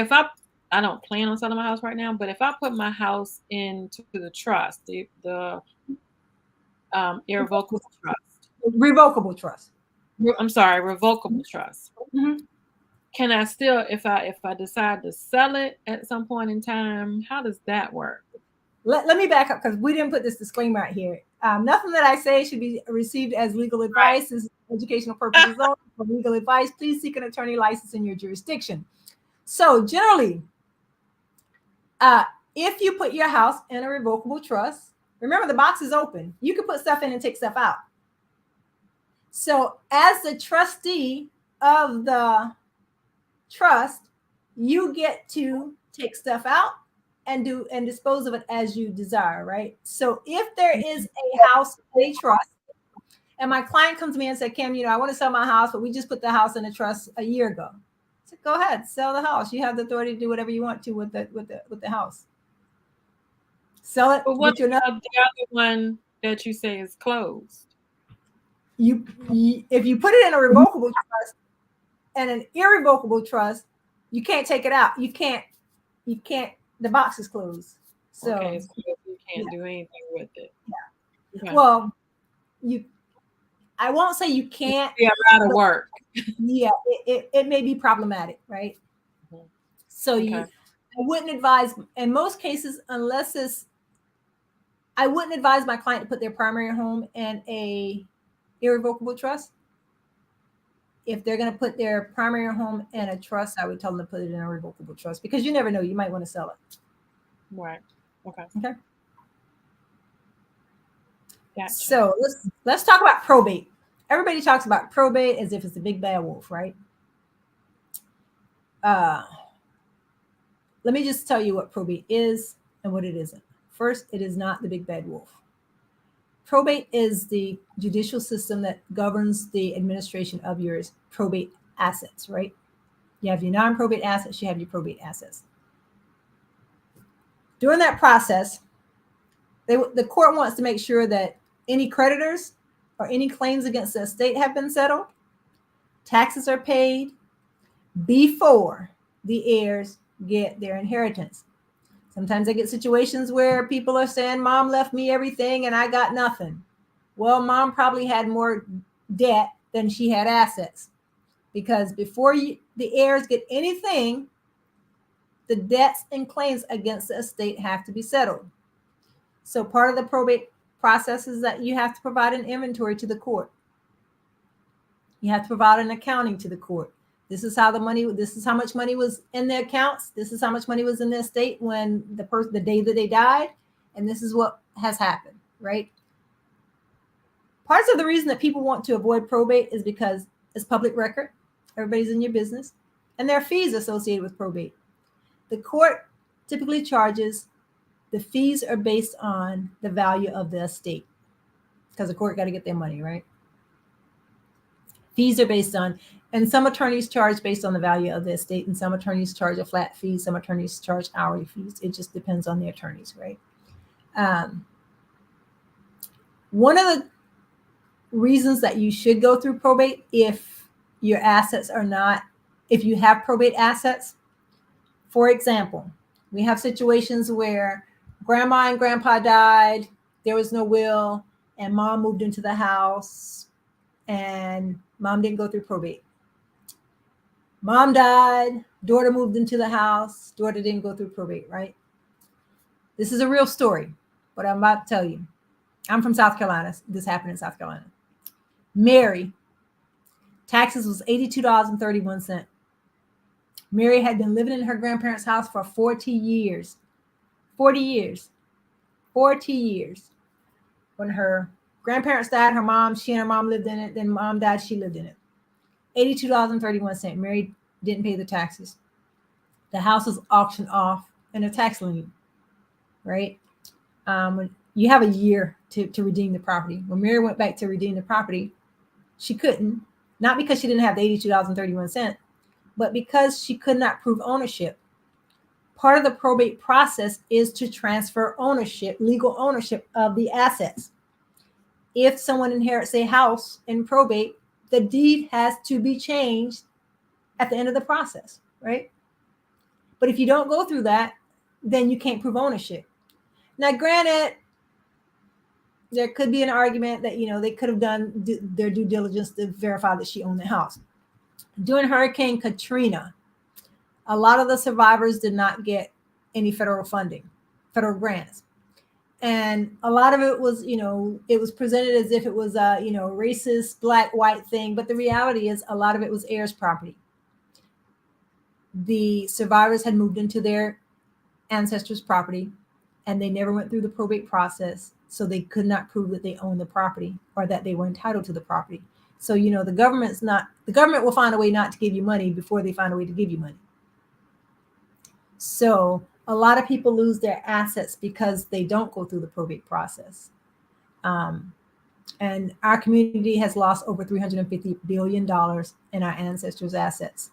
I don't plan on selling my house right now, but if I put my house into the trust, the irrevocable trust, revocable trust. I'm sorry, revocable trust. Mm-hmm. Can I still, if I decide to sell it at some point in time, how does that work? Let me back up because we didn't put this disclaimer out here. Nothing that I say should be received as legal advice. This is educational purposes only. For legal advice, please seek an attorney license in your jurisdiction. So generally, if you put your house in a revocable trust, remember the box is open. You can put stuff in and take stuff out. So as the trustee of the trust, you get to take stuff out and dispose of it as you desire, right? So if there is a house in a trust, and my client comes to me and said, Kim, I want to sell my house, but we just put the house in a trust a year ago. I said, go ahead, sell the house. You have the authority to do whatever you want to with the house. Sell it. But what about the other one that you say is closed? If you put it in a revocable trust and an irrevocable trust, you can't take it out. You can't. The box is closed. So Okay, so you can't yeah. do anything with it. Okay. Well, I won't say you can't. Be a lot of work. Yeah, it may be problematic, right? Mhm. So Okay. I wouldn't advise in most cases, unless I wouldn't advise my client to put their primary home in a irrevocable trust. If they're going to put their primary home in a trust, I would tell them to put it in a revocable trust because you never know, you might want to sell it. Right. Okay. Okay. Gotcha. So let's talk about probate. Everybody talks about probate as if it's the big bad wolf, right? Let me just tell you what probate is and what it isn't. First, it is not the big bad wolf. Probate is the judicial system that governs the administration of your probate assets, right? You have your non-probate assets, you have your probate assets. During that process, the court wants to make sure that any creditors or any claims against the estate have been settled, taxes are paid before the heirs get their inheritance. Sometimes I get situations where people are saying, Mom left me everything and I got nothing. Well, Mom probably had more debt than she had assets, because before the heirs get anything, the debts and claims against the estate have to be settled. So part of the probate process is that you have to provide an inventory to the court. You have to provide an accounting to the court. This is how much money was in the accounts. This is how much money was in the estate when the day that they died. And this is what has happened, right? Parts of the reason that people want to avoid probate is because it's public record. Everybody's in your business. And there are fees associated with probate. The court typically charges, the fees are based on the value of the estate, because the court got to get their money, right? Fees are based on, and some attorneys charge based on the value of the estate, and some attorneys charge a flat fee, some attorneys charge hourly fees. It just depends on the attorneys, right? One of the reasons that you should go through probate, if your assets are not, if you have probate assets, for example, we have situations where grandma and grandpa died, there was no will, and mom moved into the house, and mom didn't go through probate. Mom died, daughter moved into the house, daughter didn't go through probate, right? This is a real story, what I'm about to tell you. I'm from South Carolina. This happened in South Carolina. Mary, taxes was $82.31. Mary had been living in her grandparents' house for 40 years. 40 years. 40 years. When her grandparents died, she and her mom lived in it. Then mom died, she lived in it. $82.31. Mary didn't pay the taxes. The house was auctioned off in a tax lien, right? You have a year to redeem the property. When Mary went back to redeem the property, she couldn't, not because she didn't have the $82.31, but because she could not prove ownership. Part of the probate process is to transfer ownership, legal ownership of the assets. If someone inherits a house in probate, the deed has to be changed at the end of the process, right? But if you don't go through that, then you can't prove ownership. Now, granted, there could be an argument that, they could have done their due diligence to verify that she owned the house. During Hurricane Katrina, a lot of the survivors did not get any federal funding, federal grants. And a lot of it was, it was presented as if it was a, racist, black, white thing. But the reality is a lot of it was heirs' property. The survivors had moved into their ancestors' property and they never went through the probate process. So they could not prove that they owned the property or that they were entitled to the property. So, the government will find a way not to give you money before they find a way to give you money. So a lot of people lose their assets because they don't go through the probate process. And our community has lost over $350 billion in our ancestors' assets.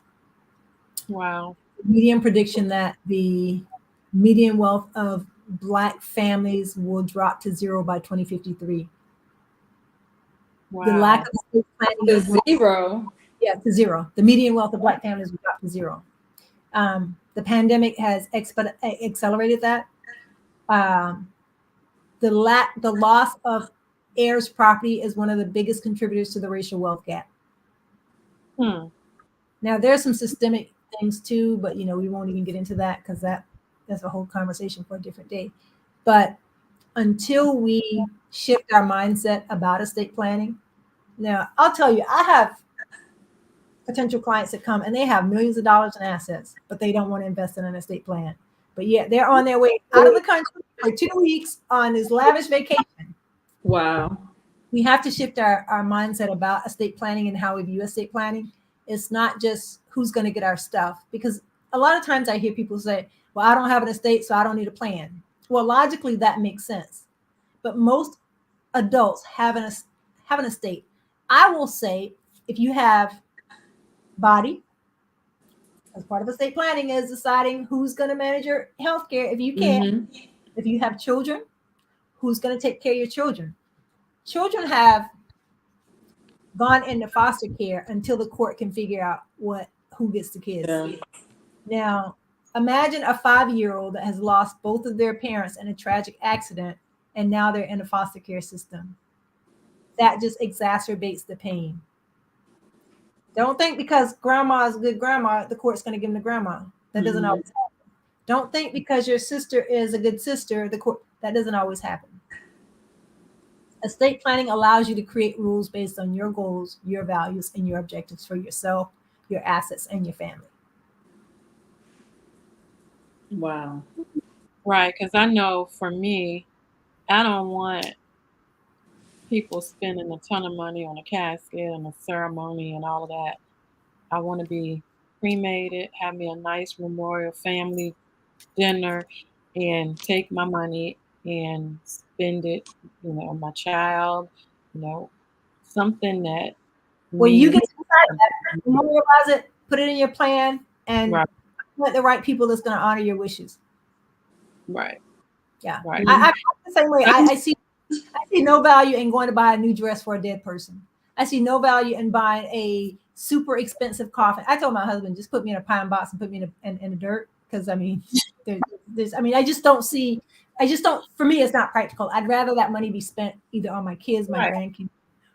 Wow. Median prediction that the median wealth of Black families will drop to zero by 2053. Wow. The lack of estate planning To is zero. Yeah, to zero. The median wealth of Black families will drop to zero. The pandemic has accelerated that. The loss of heirs' property is one of the biggest contributors to the racial wealth gap. Now, there's some systemic things too, but we won't even get into that because that's a whole conversation for a different day. But until we shift our mindset about estate planning, now I'll tell you, I have potential clients that come and they have millions of dollars in assets, but they don't want to invest in an estate plan. But yet they're on their way out of the country for 2 weeks on this lavish vacation. Wow. We have to shift our mindset about estate planning and how we view estate planning. It's not just who's going to get our stuff, because a lot of times I hear people say, well, I don't have an estate, so I don't need a plan. Well, logically, that makes sense. But most adults have an estate. I will say, if you have body, as part of estate planning is deciding who's going to manage your health care if you can. Mm-hmm. If you have children, who's going to take care of your children? Children have gone into foster care until the court can figure out who gets the kids. Yeah. Now, imagine a 5-year-old that has lost both of their parents in a tragic accident, and now they're in a foster care system. That just exacerbates the pain. Don't think because grandma is a good grandma, the court's going to give them to grandma. That doesn't always happen. Don't think because your sister is a good sister, that doesn't always happen. Estate planning allows you to create rules based on your goals, your values, and your objectives for yourself, your assets, and your family. Wow. Right, because I know for me, I don't want people spending a ton of money on a casket and a ceremony and all of that. I want to be cremated, have me a nice memorial family dinner, and take my money and spend it, on my child, you know, something that Well, you means get to decide that, memorialize it, put it in your plan, and right, let the right people that's going to honor your wishes. right, Yeah, right. I feel the same way. I see no value in going to buy a new dress for a dead person. I see no value in buying a super expensive coffin. I told my husband, just put me in a pine box and put me in the dirt, because I just don't see. For me, it's not practical. I'd rather that money be spent either on my kids, my Right. grandkids,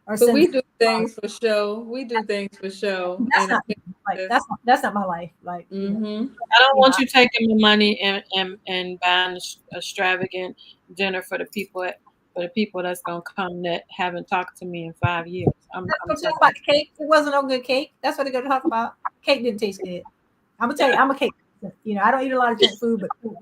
or But we send. do things for show. We do things for show. That's not like that's not my life. Like, Mm-hmm. I don't want you taking the money and buying extravagant dinner for the people that's gonna come that haven't talked to me in 5 years. I'm That's telling about the cake. It wasn't no good cake. That's what they're gonna talk about. Cake didn't taste good. I'm gonna tell you, I'm a cake person. I don't eat a lot of junk food, but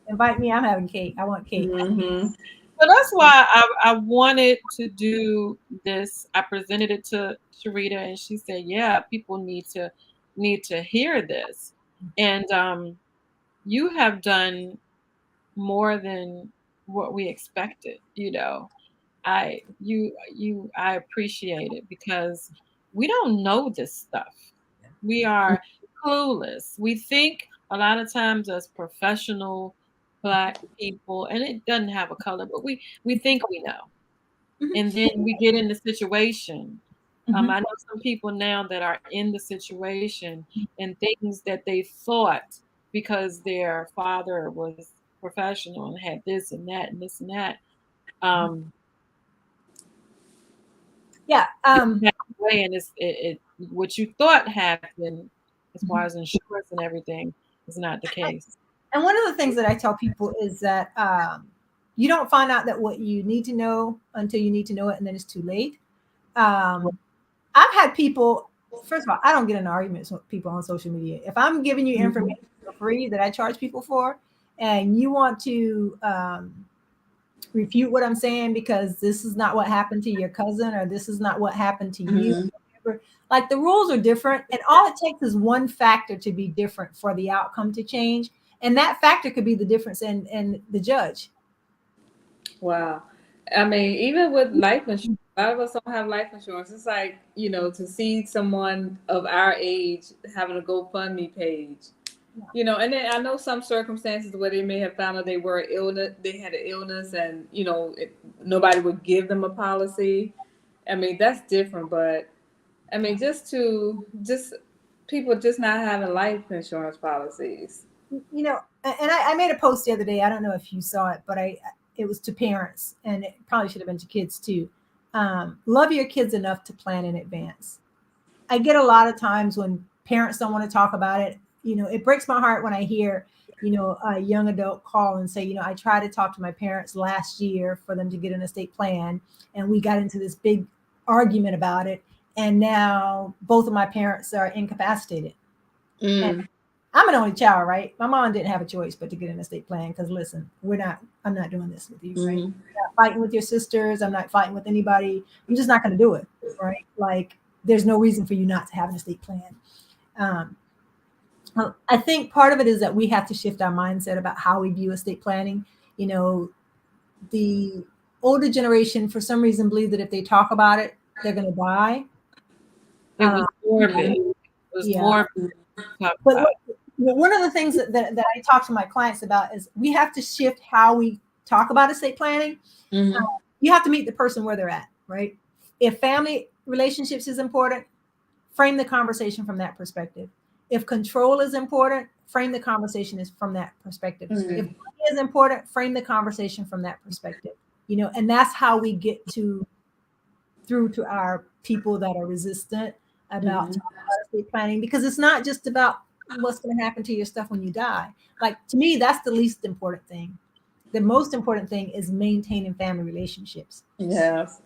invite me, I'm having cake. I want cake. Mm-hmm. So that's why I wanted to do this. I presented it to Sharita, and she said, "Yeah, people need to hear this." And you have done more than what we expected. I appreciate it because we don't know this stuff. We are clueless. We think a lot of times as professional Black people, and it doesn't have a color, but we think we know. And then we get in the situation. I know some people now that are in the situation and things that they thought because their father was professional and had this and that and this and that. Yeah. Way and what you thought happened as far as insurance and everything is not the case. And one of the things that I tell people is that you don't find out that what you need to know until you need to know it, and then it's too late. I've had people. First of all, I don't get in arguments with people on social media. If I'm giving you information for free that I charge people for, and you want to refute what I'm saying because this is not what happened to your cousin, or this is not what happened to you. Like, the rules are different, and all it takes is one factor to be different for the outcome to change, and that factor could be the difference in the judge. Wow. I mean, even with life insurance, a lot of us don't have life insurance. It's like, to see someone of our age having a GoFundMe page. You know, and then I know some circumstances where they may have found out they had an illness, and nobody would give them a policy. I mean, that's different, but I mean, just people just not having life insurance policies. And I made a post the other day. I don't know if you saw it, but it was to parents, and it probably should have been to kids too. Love your kids enough to plan in advance. I get a lot of times when parents don't want to talk about it. It breaks my heart when I hear, a young adult call and say, I tried to talk to my parents last year for them to get an estate plan, and we got into this big argument about it, and now both of my parents are incapacitated. And I'm an only child, right? My mom didn't have a choice but to get an estate plan because, listen, I'm not doing this with you, right? I'm not fighting with your sisters. I'm not fighting with anybody. I'm just not going to do it, right? Like, there's no reason for you not to have an estate plan. I think part of it is that we have to shift our mindset about how we view estate planning. The older generation, for some reason, believe that if they talk about it, they're going to die. It was morbid. It was morbid. But one of the things that I talk to my clients about is we have to shift how we talk about estate planning. You have to meet the person where they're at, right? If family relationships is important, frame the conversation from that perspective. If control is important, frame the conversation is from that perspective. If money is important, frame the conversation from that perspective. And that's how we get through to our people that are resistant about talking about estate planning, because it's not just about what's going to happen to your stuff when you die. Like, to me, that's the least important thing. The most important thing is maintaining family relationships. Yes,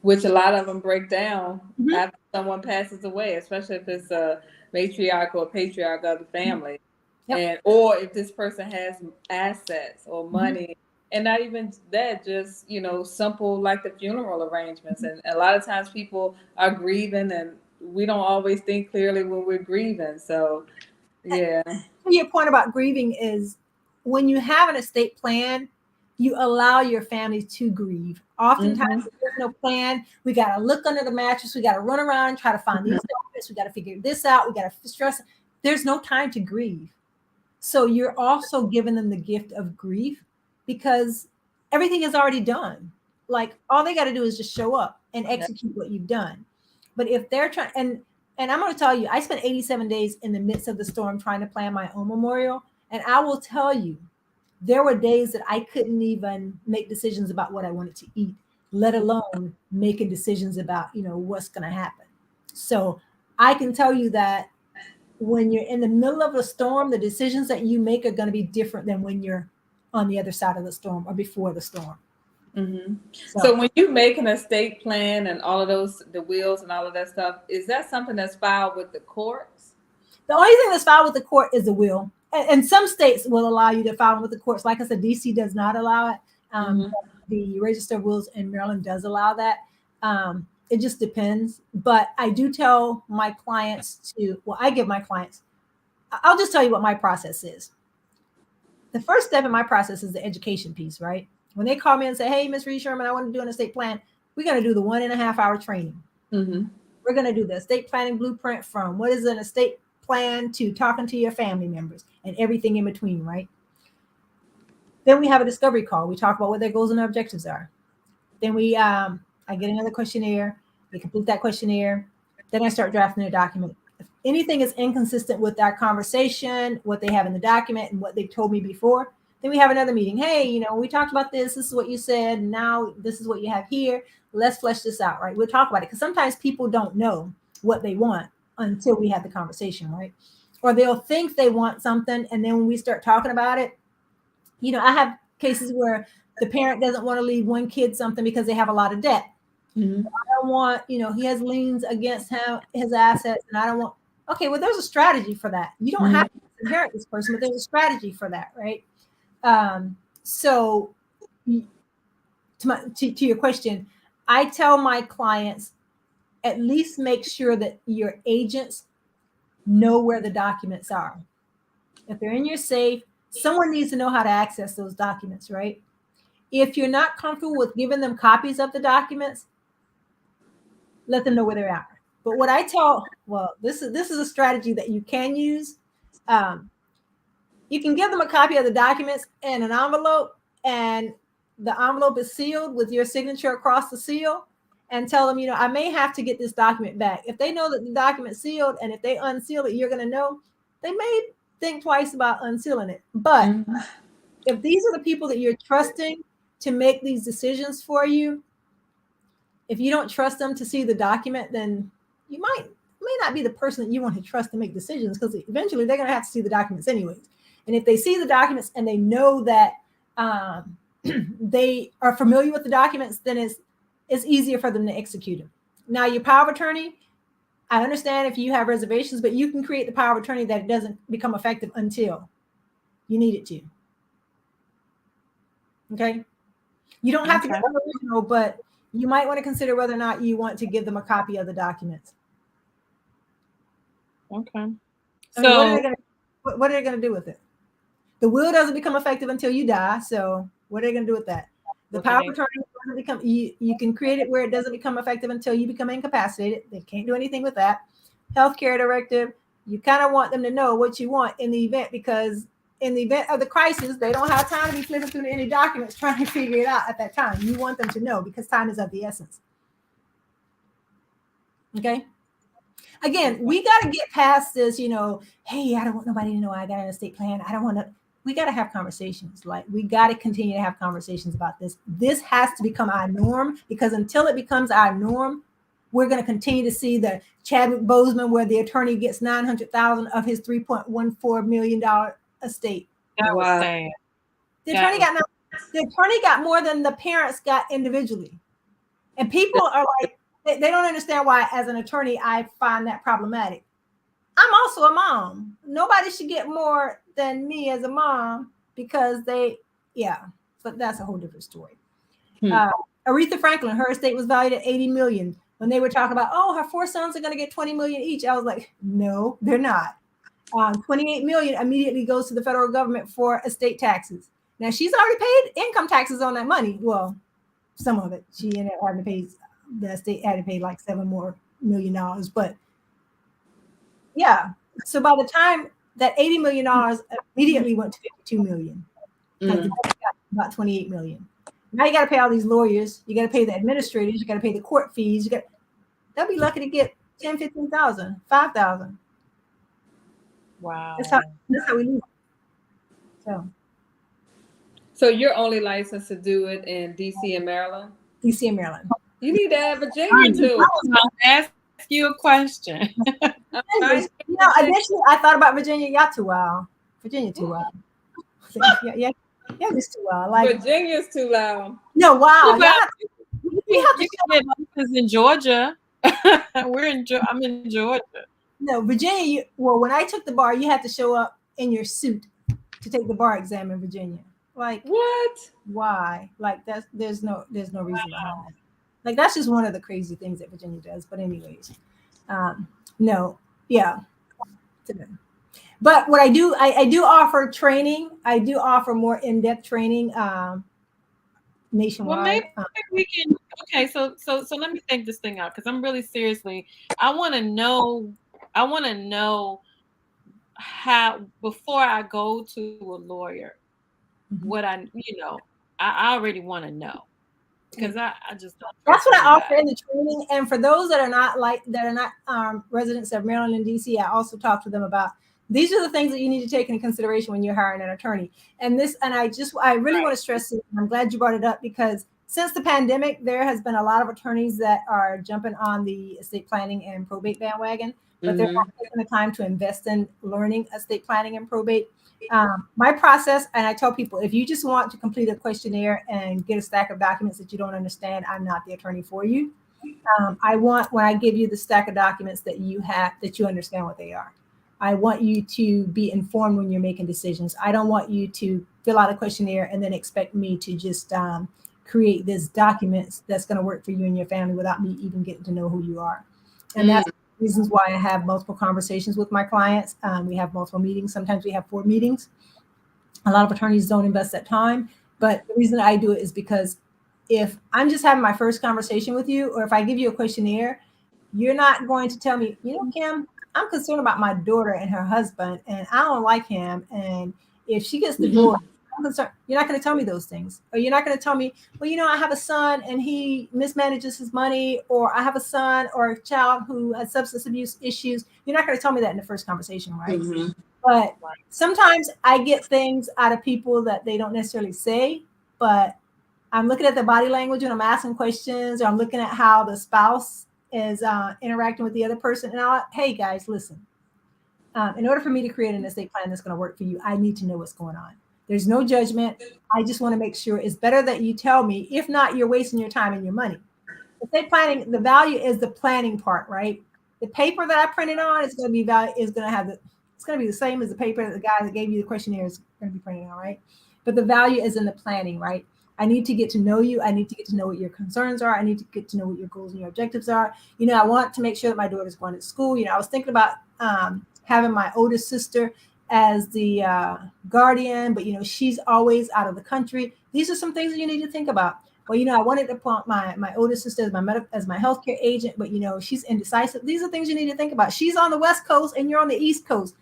which a lot of them break down after someone passes away, especially if it's a matriarch or patriarch of the family. And or if this person has assets or money, and not even that, just simple like the funeral arrangements. And a lot of times people are grieving, and we don't always think clearly when we're grieving. So yeah. Your point about grieving is when you have an estate plan, you allow your family to grieve. Oftentimes, if there's no plan, we got to look under the mattress. We got to run around and try to find these documents. We got to figure this out. We got to stress. There's no time to grieve. So you're also giving them the gift of grief because everything is already done. Like, all they got to do is just show up and execute what you've done. But if they're trying, and I'm going to tell you, I spent 87 days in the midst of the storm trying to plan my own memorial. And I will tell you, there were days that I couldn't even make decisions about what I wanted to eat, let alone making decisions about, what's going to happen. So I can tell you that when you're in the middle of a storm, the decisions that you make are going to be different than when you're on the other side of the storm or before the storm. So when you make an estate plan and all of those, the wills and all of that stuff, is that something that's filed with the courts? The only thing that's filed with the court is the will. And some states will allow you to file with the courts. Like I said, DC does not allow it. The Register of Wills in Maryland does allow that. It just depends. But I do tell my clients I give my clients, I'll just tell you what my process is. The first step in my process is the education piece, right? When they call me and say, hey, Ms. Reed Sherman, I want to do an estate plan, we're going to do the 1.5 hour training. We're going to do the estate planning blueprint from what is an estate plan to talking to your family members and everything in between, right? Then we have a discovery call. We talk about what their goals and objectives are. Then I get another questionnaire. They complete that questionnaire. Then I start drafting a document. If anything is inconsistent with our conversation, what they have in the document and what they've told me before, then we have another meeting. Hey, we talked about this. This is what you said. And now this is what you have here. Let's flesh this out, right? We'll talk about it because sometimes people don't know what they want until we have the conversation, right? Or they'll think they want something. And then when we start talking about it, I have cases where the parent doesn't want to leave one kid something because they have a lot of debt. I don't want, he has liens against his assets, and I don't want. Okay, well, there's a strategy for that. You don't have to inherit this person, but there's a strategy for that, right? So to your question, I tell my clients, at least make sure that your agents know where the documents are. If they're in your safe, someone needs to know how to access those documents, right? If you're not comfortable with giving them copies of the documents, let them know where they're at. But what I tell, this is a strategy that you can use. You can give them a copy of the documents in an envelope, and the envelope is sealed with your signature across the seal, and tell them, I may have to get this document back. If they know that the document's sealed, and if they unseal it, you're going to know, they may think twice about unsealing it. But if these are the people that you're trusting to make these decisions for you, if you don't trust them to see the document, then you may not be the person that you want to trust to make decisions, because eventually they're going to have to see the documents anyways. And if they see the documents and they know that they are familiar with the documents, then it's easier for them to execute them. Now, your power of attorney, I understand if you have reservations, but you can create the power of attorney that it doesn't become effective until you need it to. Okay? You don't have to get the original, but you might want to consider whether or not you want to give them a copy of the documents. Okay. So what are they going to do with it? The will doesn't become effective until you die. So what are they going to do with that? The power of attorney doesn't become, you can create it where it doesn't become effective until you become incapacitated. They can't do anything with that. Healthcare directive, you kind of want them to know what you want in the event, because in the event of the crisis, they don't have time to be flipping through any documents trying to figure it out at that time. You want them to know, because time is of the essence. Okay? Again, we got to get past this, hey, I don't want nobody to know I got an estate plan. I don't want to. We got to have conversations. Like, we got to continue to have conversations about this. This has to become our norm, because until it becomes our norm, we're going to continue to see the Chadwick Boseman, where the attorney gets $900,000 of his $3.14 million estate. That was sad. The attorney got more than the parents got individually. And people are like, they don't understand why, as an attorney, I find that problematic. I'm also a mom. Nobody should get more than me as a mom, because but that's a whole different story. Aretha Franklin, her estate was valued at $80 million. When they were talking about, her 4 sons are going to get $20 million each, I was like, no, they're not. $28 million immediately goes to the federal government for estate taxes. Now, she's already paid income taxes on that money. Well, some of it. She ended up having to pay, the estate had to pay like $7 more million. But yeah, so by the time that $80 million immediately went to $52 million, like about $28 million. Now you got to pay all these lawyers. You got to pay the administrators. You got to pay the court fees. They'll be lucky to get 10, 15,000, 5,000. Wow. That's how we live. So you're only licensed to do it in DC and Maryland? DC and Maryland. You need to add Virginia too. I was going to ask you a question. Initially I thought about Virginia. Y'all too wild. Virginia too wild. Yeah, it's too wild. Like, Virginia's too loud. No, wow. You have to get license in Georgia. I'm in Georgia. No, Virginia. When I took the bar, you had to show up in your suit to take the bar exam in Virginia. Like, what? Why? Like, there's no reason behind that. Like, that's just one of the crazy things that Virginia does. But anyways, no, yeah. But what I do offer training. I do offer more in-depth training nationwide. Well, maybe we can. Okay, so let me think this thing out, because I'm really seriously. I want to know how, before I go to a lawyer, what I already want to know, because I just don't. That's what I offer in the training. And for those that are not residents of Maryland and DC, I also talk to them about, these are the things that you need to take into consideration when you're hiring an attorney. And I really want to stress it. And I'm glad you brought it up, because since the pandemic, there has been a lot of attorneys that are jumping on the estate planning and probate bandwagon, but they're not taking the time to invest in learning estate planning and probate. My process, and I tell people, if you just want to complete a questionnaire and get a stack of documents that you don't understand, I'm not the attorney for you. I want, when I give you the stack of documents, that you understand what they are. I want you to be informed when you're making decisions. I don't want you to fill out a questionnaire and then expect me to just create this document that's going to work for you and your family without me even getting to know who you are. And that's reasons why I have multiple conversations with my clients. We have multiple meetings. Sometimes we have 4 meetings. A lot of attorneys don't invest that time, but the reason I do it is because if I'm just having my first conversation with you, or if I give you a questionnaire, you're not going to tell me, Kim, I'm concerned about my daughter and her husband, and I don't like him. And if she gets divorced, I'm concerned, you're not going to tell me those things. Or you're not going to tell me, well, I have a son and he mismanages his money, or I have a son or a child who has substance abuse issues. You're not going to tell me that in the first conversation, right? But sometimes I get things out of people that they don't necessarily say, but I'm looking at the body language when I'm asking questions, or I'm looking at how the spouse is interacting with the other person. And hey guys, listen, in order for me to create an estate plan that's going to work for you, I need to know what's going on. There's no judgment. I just want to make sure it's better that you tell me. If not, you're wasting your time and your money. Estate planning, the value is the planning part, right? The paper that I printed on is going to be it's going to be the same as the paper that the guy that gave you the questionnaire is going to be printed on, right? But the value is in the planning, right? I need to get to know you. I need to get to know what your concerns are. I need to get to know what your goals and your objectives are. I want to make sure that my daughter's going to school. I was thinking about having my oldest sister as the guardian, but she's always out of the country. These are some things that you need to think about. Well, I wanted to put my oldest sister as my healthcare agent, but she's indecisive. These are things you need to think about. She's on the West Coast and you're on the East Coast.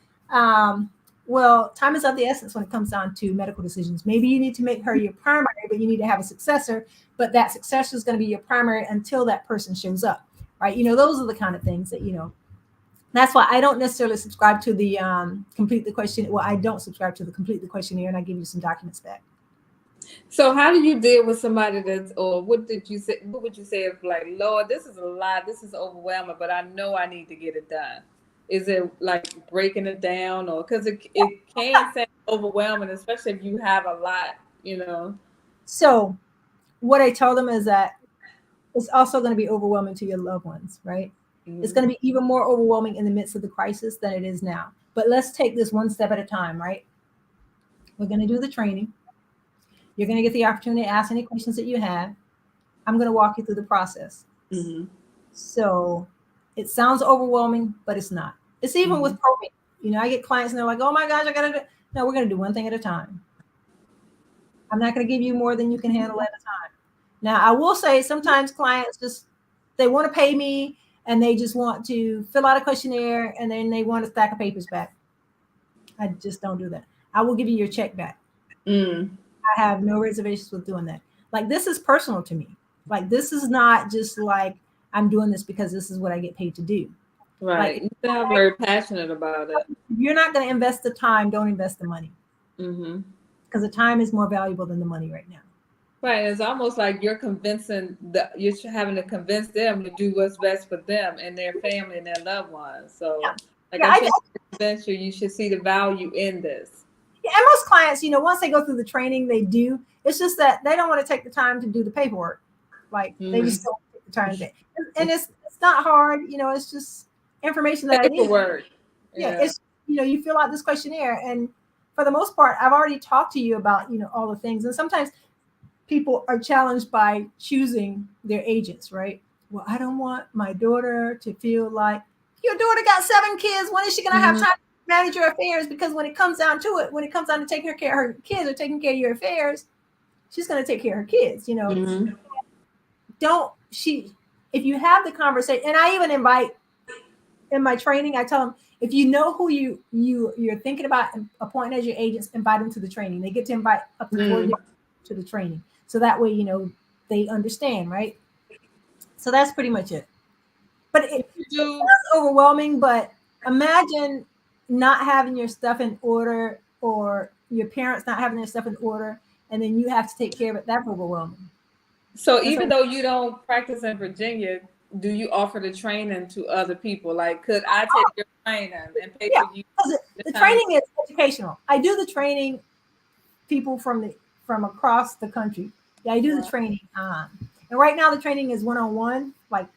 Well, time is of the essence when it comes down to medical decisions. Maybe you need to make her your primary, but you need to have a successor. But that successor is going to be your primary until that person shows up, right? Those are the kind of things that That's why I don't necessarily subscribe to the complete the question. Well, I don't subscribe to the complete the questionnaire, and I give you some documents back. So how do you deal with somebody or what would you say if like, Lord, this is a lot, this is overwhelming, but I know I need to get it done? Is it like breaking it down, or because it can sound overwhelming, especially if you have a lot, So what I tell them is that it's also going to be overwhelming to your loved ones, right? Mm-hmm. It's going to be even more overwhelming in the midst of the crisis than it is now. But let's take this one step at a time, right? We're going to do the training. You're going to get the opportunity to ask any questions that you have. I'm going to walk you through the process. Mm-hmm. So it sounds overwhelming, but it's not. It's even with probate. I get clients and they're like, oh my gosh, I got to do. No, we're going to do one thing at a time. I'm not going to give you more than you can handle at a time. Now, I will say sometimes clients they want to pay me and they just want to fill out a questionnaire and then they want a stack of papers back. I just don't do that. I will give you your check back. I have no reservations with doing that. Like, this is personal to me. Like, this is not just like I'm doing this because this is what I get paid to do. Right. Like, you sound very passionate about it. If you're not going to invest the time, don't invest the money. Because the time is more valuable than the money right now. Right. It's almost like you're you're having to convince them to do what's best for them and their family and their loved ones. So I should convince you should see the value in this. Yeah, and most clients, once they go through the training, they do. It's just that they don't want to take the time to do the paperwork. Like, they just don't take the time to do it. And it's not hard, it's just information that paperwork. I need. Yeah, it's you fill out this questionnaire, and for the most part, I've already talked to you about all the things. And sometimes people are challenged by choosing their agents, right? Well, I don't want my daughter to feel like, your daughter got 7 kids. When is she going to have time to manage your affairs? Because when it comes down to it, when it comes down to taking care of her kids or taking care of your affairs, she's going to take care of her kids. If you have the conversation, and I even invite in my training, I tell them, if you know who you're thinking about appointing as your agents, invite them to the training. They get to invite up to 4 to the training. So that way, they understand, right? So that's pretty much it. But it's overwhelming, but imagine not having your stuff in order, or your parents not having their stuff in order, and then you have to take care of it. That's overwhelming. So even though you don't practice in Virginia, do you offer the training to other people? Like, could I take your training and pay for you? The training is educational. I do the training people from across the country. Yeah, I do the training. And right now the training is one-on-one, like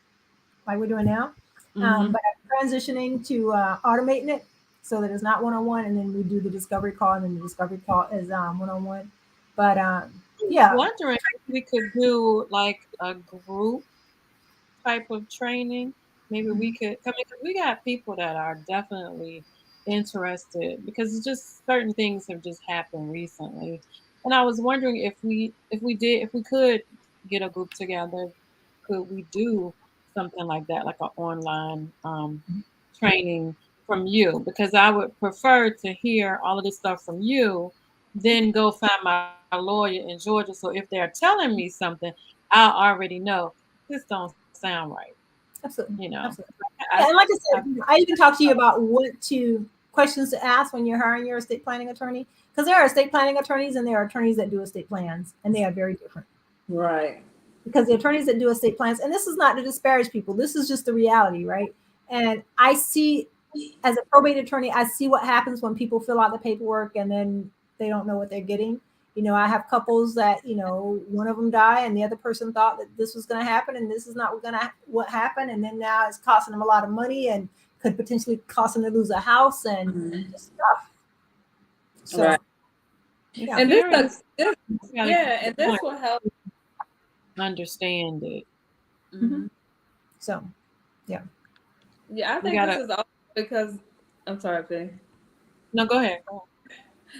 we're doing now. But I'm transitioning to automating it so that it's not one-on-one, and then we do the discovery call, and then the discovery call is one-on-one. But yeah. I'm wondering if we could do like a group type of training. Maybe we could come in, because we got people that are definitely interested, because it's just certain things have just happened recently. And I was wondering if we could get a group together, could we do something like that, like an online training from you? Because I would prefer to hear all of this stuff from you then go find my lawyer in Georgia. So if they're telling me something, I already know this don't sound right. Absolutely. You know, Absolutely. I, Yeah, and like I I said, I even talk to you about what to questions to ask when you're hiring your estate planning attorney. Because there are estate planning attorneys and there are attorneys that do estate plans, and they are very different. Right. Because the attorneys that do estate plans, and this is not to disparage people, this is just the reality, right? And I see, as a probate attorney, I see what happens when people fill out the paperwork and then they don't know what they're getting. I have couples that, one of them die and the other person thought that this was going to happen and this is not what happened. And then now it's costing them a lot of money and could potentially cost them to lose a house and just stuff. So, Right. it's yeah. And this, very does- this you gotta yeah, keep and going, this will help. understand it. Mhm. Mhm. So, yeah. Yeah, I We think this gotta is awesome because I'm sorry, Faye. no, go ahead. Go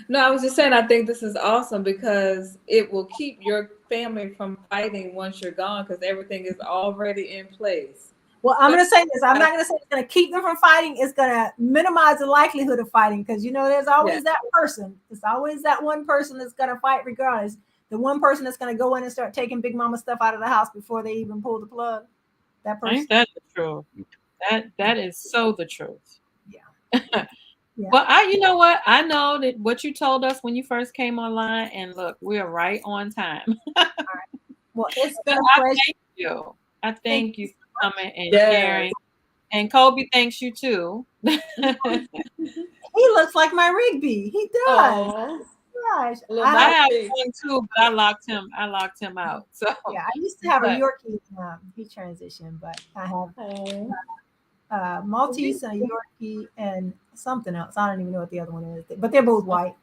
No, I was just saying I think this is awesome because it will keep your family from fighting once you're gone because everything is already in place. Well, I'm So going to say this. I'm not going to say it's going to keep them from fighting. It's going to minimize the likelihood of fighting because, there's yeah, always that person. It's always that one person that's going to fight regardless. The one person that's going to go in and start taking Big Mama stuff out of the house before they even pull the plug. That person. Ain't that the truth? That is so the truth. Yeah. Yeah. Well, you know what? I know that what you told us when you first came online, and look, we're right on time. Well, it's But been a I pleasure. thank you. I Thank thank you you so for much. coming and yes. sharing. And Kobe thanks you too. He looks like my Rigby. He does. Oh, Gosh. a little I I have, have Maltese. one too, but I locked him out. So, yeah, I used to have a but Yorkie. He transitioned, but I have Oh, Maltese and a Yorkie and something else. I don't even know what the other one is, but they're both white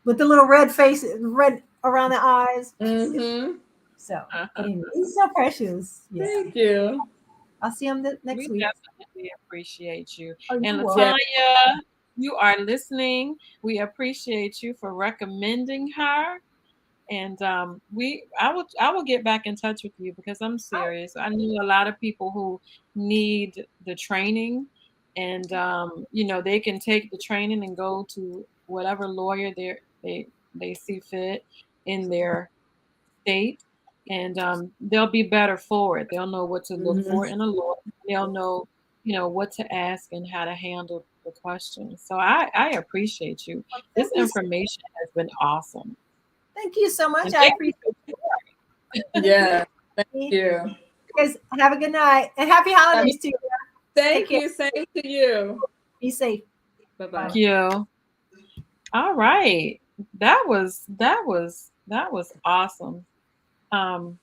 with the little red face, red around the eyes. mm-hmm. So, but anyway, he's so precious. Yeah, Thank you. I'll see him next we week. definitely appreciate you. Oh, you And will. Yeah. Latanya, you are listening. We appreciate you for recommending her. And I will get back in touch with you because I'm serious. I know a lot of people who need the training, and they can take the training and go to whatever lawyer they see fit in their state, and they'll be better for it. They'll know what to look for Mm-hmm. in a lawyer. They'll know what to ask and how to handle the questions. So I appreciate you. This Thank you. information has been awesome. Thank you so much. And I thank appreciate you for Yeah. Thank it. you. Guys, have a good night and happy Um, holidays to you. Take thank care. you. Same to you. Be safe. Bye Bye. bye. thank you. All right. That was awesome. Um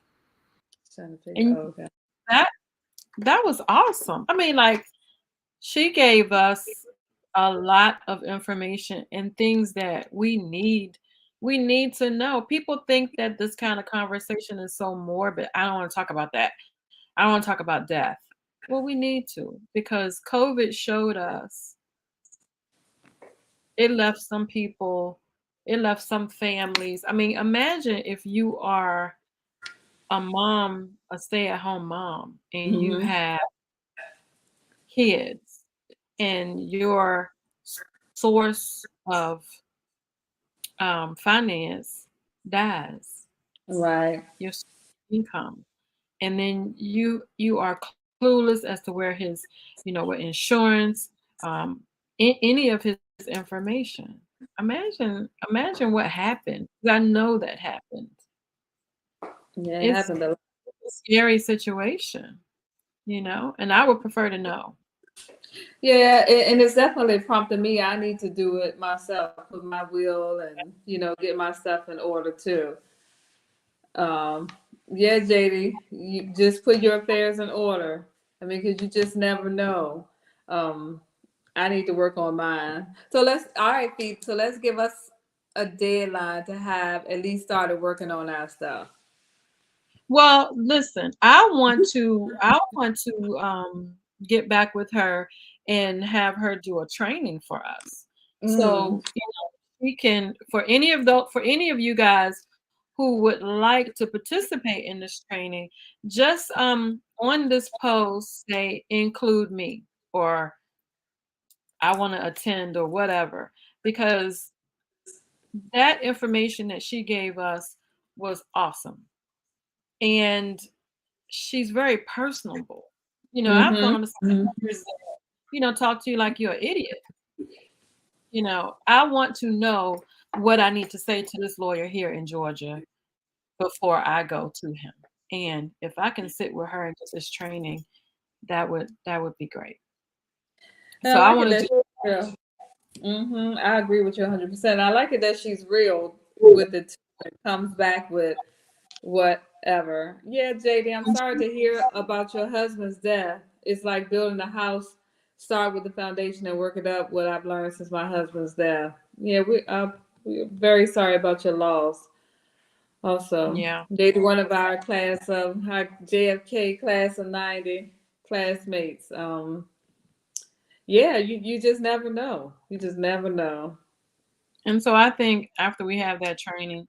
Trying to figure. and Oh, okay. that that was awesome. I mean, like, she gave us a lot of information and things that we need to know. People think that this kind of conversation is so morbid. I don't want to talk about that. I don't want to talk about death. Well, we need to, because COVID showed us it left some people, it left some families. I mean, imagine if you are a mom, a stay-at-home mom, and you Mm-hmm. have kids, and your source of finance dies, Right. your income, and then you are clueless as to where his, what insurance, um, any of his information. Imagine what happened. 'Cause I know that happened. Yeah, it It's happened a lot. a scary situation, and I would prefer to know. Yeah, and it's definitely prompted me. I need to do it myself with my will and get my stuff in order too. Um, yeah, JD, you just put your affairs in order. I mean, because you just never know. Um, I need to work on mine. So all right, Pete. So let's give us a deadline to have at least started working on our stuff. Well, listen, I want to get back with her and have her do a training for us. Mm, So, we can, for any of you guys who would like to participate in this training, just on this post say include me, or I want to attend, or whatever, because that information that she gave us was awesome. And she's very personable. I've Mm-hmm. gone to some lawyers that, talk to you like you're an idiot. I want to know what I need to say to this lawyer here in Georgia before I go to him. And if I can sit with her and get this training, that would be great. And I So I like it want to that do. she's real. I agree with you 100%. I like it that she's real with it too, and comes back with whatever. Yeah, JD, I'm sorry to hear about your husband's death. It's like building a house, start with the foundation and work it up. What I've learned since my husband's death. Yeah, we're very sorry about your loss. Also, Yeah. JD, one of our class of our JFK class of '90 classmates. Yeah, you just never know. You just never know. And so I think after we have that training,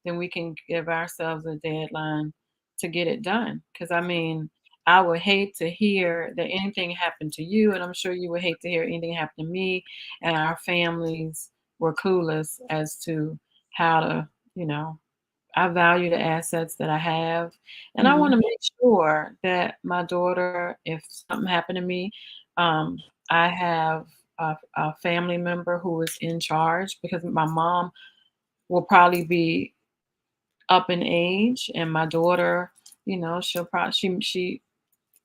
then we can give ourselves a deadline to get it done. Because I mean, I would hate to hear that anything happened to you, and I'm sure you would hate to hear anything happen to me, and our families were clueless as to how to, you know, I value the assets that I have, and I want Mhm. to make sure that my daughter, if something happened to me, I have a family member who is in charge because my mom will probably be up in age, and my daughter, she'll probably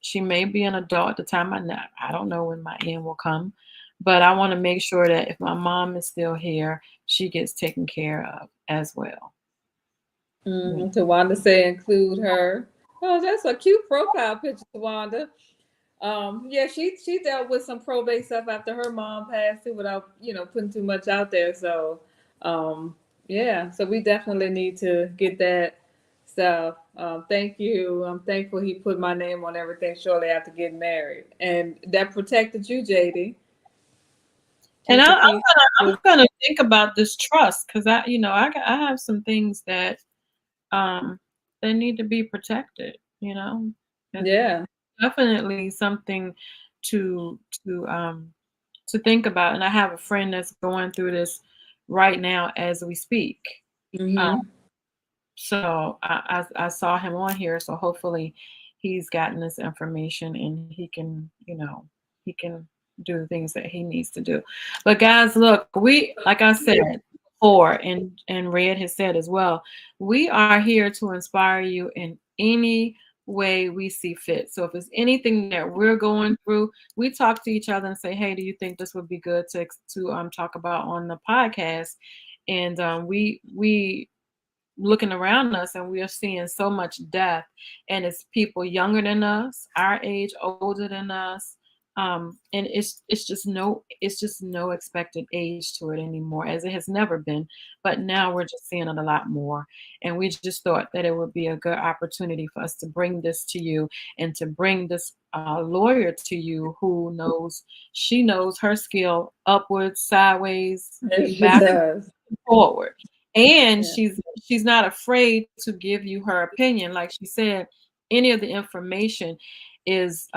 she may be an adult at the time. I don't know when my end will come, but I want to make sure that if my mom is still here, she gets taken care of as well. Tawanda say include her. Oh, that's a cute profile picture, Tawanda. Yeah, she dealt with some probate stuff after her mom passed too, without putting too much out there. So, um, yeah, so we definitely need to get that stuff. Thank you. I'm thankful he put my name on everything shortly after getting married, and that protected you, JD. And Keep the peace. I'm gonna think about this trust because I have some things that um they need to be protected. It's Yeah. definitely something to to um to think about. And I have a friend that's going through this right now as we speak. Um, Mm-hmm. so I saw him on here, so hopefully he's gotten this information and he can do the things that he needs to do. But guys, look, we like I said before, and Red has said as well, we are here to inspire you in any way we see fit. So if it's anything that we're going through, we talk to each other and say, hey, do you think this would be good to talk about on the podcast? And we looking around us and we are seeing so much death, and it's people younger than us, our age, older than us, and it's just no expected age to it anymore, as it has never been, but now we're just seeing it a lot more. And we just thought that it would be a good opportunity for us to bring this to you, and to bring this lawyer to you who knows, she knows her skill upwards, sideways, Yes, she back, does. forward. And Yeah. she's not afraid to give you her opinion. Like she said, any of the information is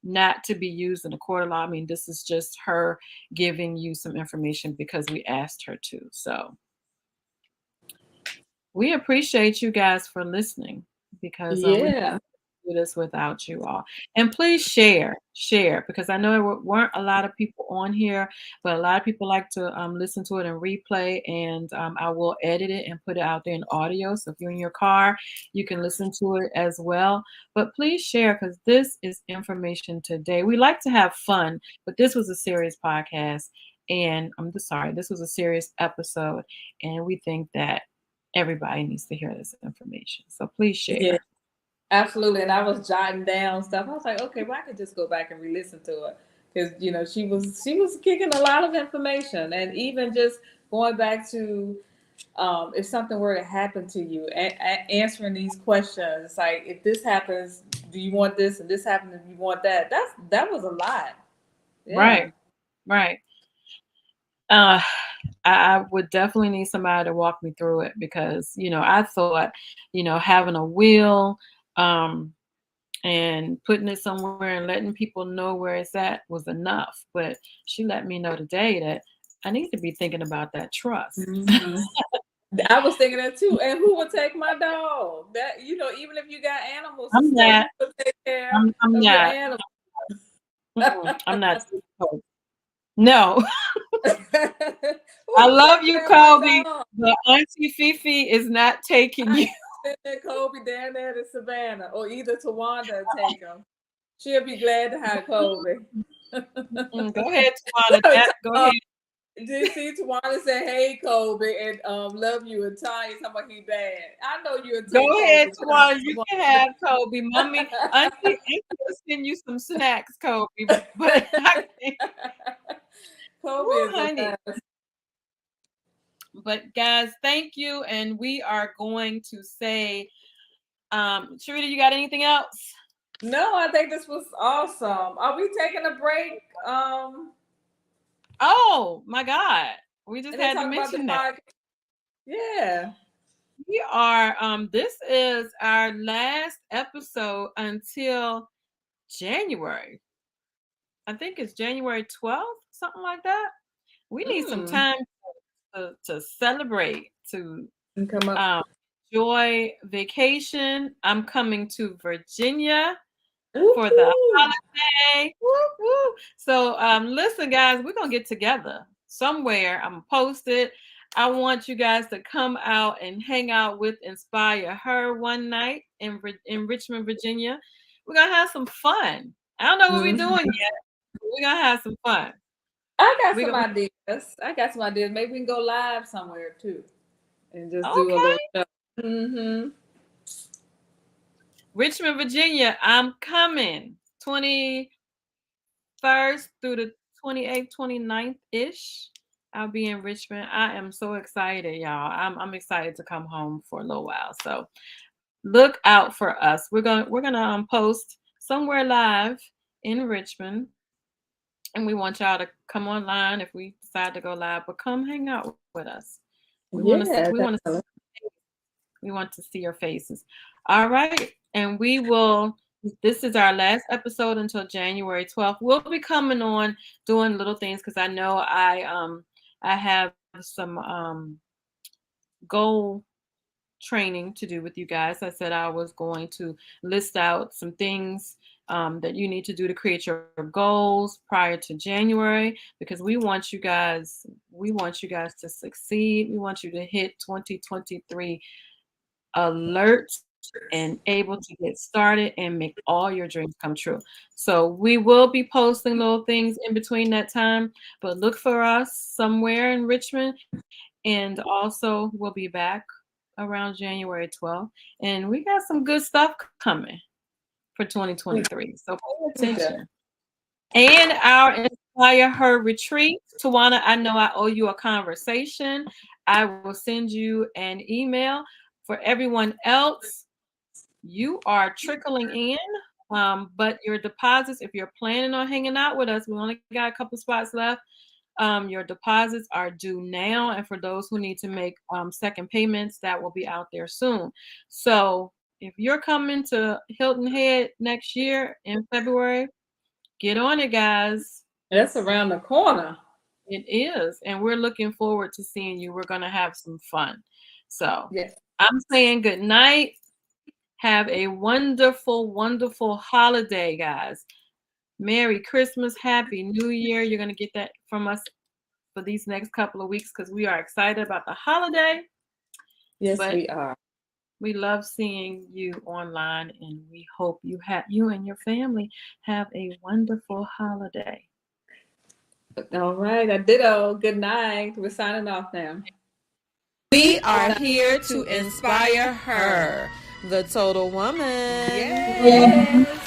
not to be used in a court of law. I mean, this is just her giving you some information because we asked her to. So we appreciate you guys for listening, because we Yeah. do this without you all. And please share, because I know there weren't a lot of people on here, but a lot of people like to listen to it in replay, and I will edit it and put it out there in audio. So if you're in your car, you can listen to it as well. But please share, because this is information today. We like to have fun, but this was a serious podcast. And I'm just sorry, this was a serious episode. And we think that everybody needs to hear this information. So please Yeah. share. Absolutely. And I was jotting down stuff. I was like, okay, well, I could just go back and re-listen to it because she was kicking a lot of information, and even just going back to if something were to happen to you, answering these questions. It's like, if this happens, do you want this? And this happens, do you want that? That was a lot. Yeah. Right, right. Uh, I would definitely need somebody to walk me through it, because, I thought, having a will, um, and putting it somewhere and letting people know where it's at was enough. But she let me know today that I need to be thinking about that trust. Mm-hmm. I was thinking that too. And who would take my dog? That even if you got animals, I'm not. who would take care I'm of your not. animals? I'm not. No. I love you, Kobe, but Auntie Fifi is not taking you. Kobe down there to Savannah, or either Tawanda take him. She'll be glad to have Kobe. Go ahead, Tawanda. Go ahead. Did see Tawanda say, "Hey, Kobe," and love you, and Tanya talking about he bad. I know you. Go ahead, Tawanda. You can have Kobe, Mommy. Auntie will send you some snacks, Kobe. But I can't. Kobe is honey. But guys, thank you, and we are going to say, Sharita, you got anything else? No, I think this was awesome. Are we taking a break? Oh my God, we just had to mention that. Yeah, we are. This is our last episode until January. I think it's January 12th, something like that. We need some time to celebrate, to enjoy vacation. I'm coming to Virginia for the holiday. Woo, woo. So listen, guys, we're gonna get together somewhere. I'm gonna post it. I want you guys to come out and hang out with Inspire Her one night in Richmond, Virginia. We're gonna have some fun. I don't know what we're doing yet, but we're gonna have some fun. I got some ideas. Maybe we can go live somewhere too, and just do a little show. Richmond, Virginia, I'm coming 21st through the 28th, 29th-ish. I'll be in Richmond. I am so excited, y'all. I'm excited to come home for a little while. So look out for us. We're gonna post somewhere live in Richmond, and we want y'all to come online if we decide to go live. But come hang out with us. We want to see your faces. All right. And this is our last episode until January 12th. We'll be coming on doing little things because I know I have some goal training to do with you guys. I said I was going to list out some things that you need to do to create your goals prior to January, because we want you guys to succeed. We want you to hit 2023 alert and able to get started and make all your dreams come true. So we will be posting little things in between that time, but look for us somewhere in Richmond. And also we'll be back around January 12th. And we got some good stuff coming for 2023. So pay attention. And our Inspire Her retreat. Tawana, I know I owe you a conversation. I will send you an email. For everyone else, you are trickling in, but your deposits, if you're planning on hanging out with us, we only got a couple spots left. Your deposits are due now, and for those who need to make second payments, that will be out there soon. So if you're coming to Hilton Head next year in February, get on it, guys. That's around the corner. It is, and we're looking forward to seeing you. We're gonna have some fun. So yes. I'm saying good night. Have a wonderful, wonderful holiday, guys. Merry Christmas, Happy New Year. You're going to get that from us for these next couple of weeks because we are excited about the holiday. Yes, we are. We love seeing you online, and we hope you and your family have a wonderful holiday. All right, I ditto. Good night. We're signing off now. We are here to inspire her, the total woman. Yes.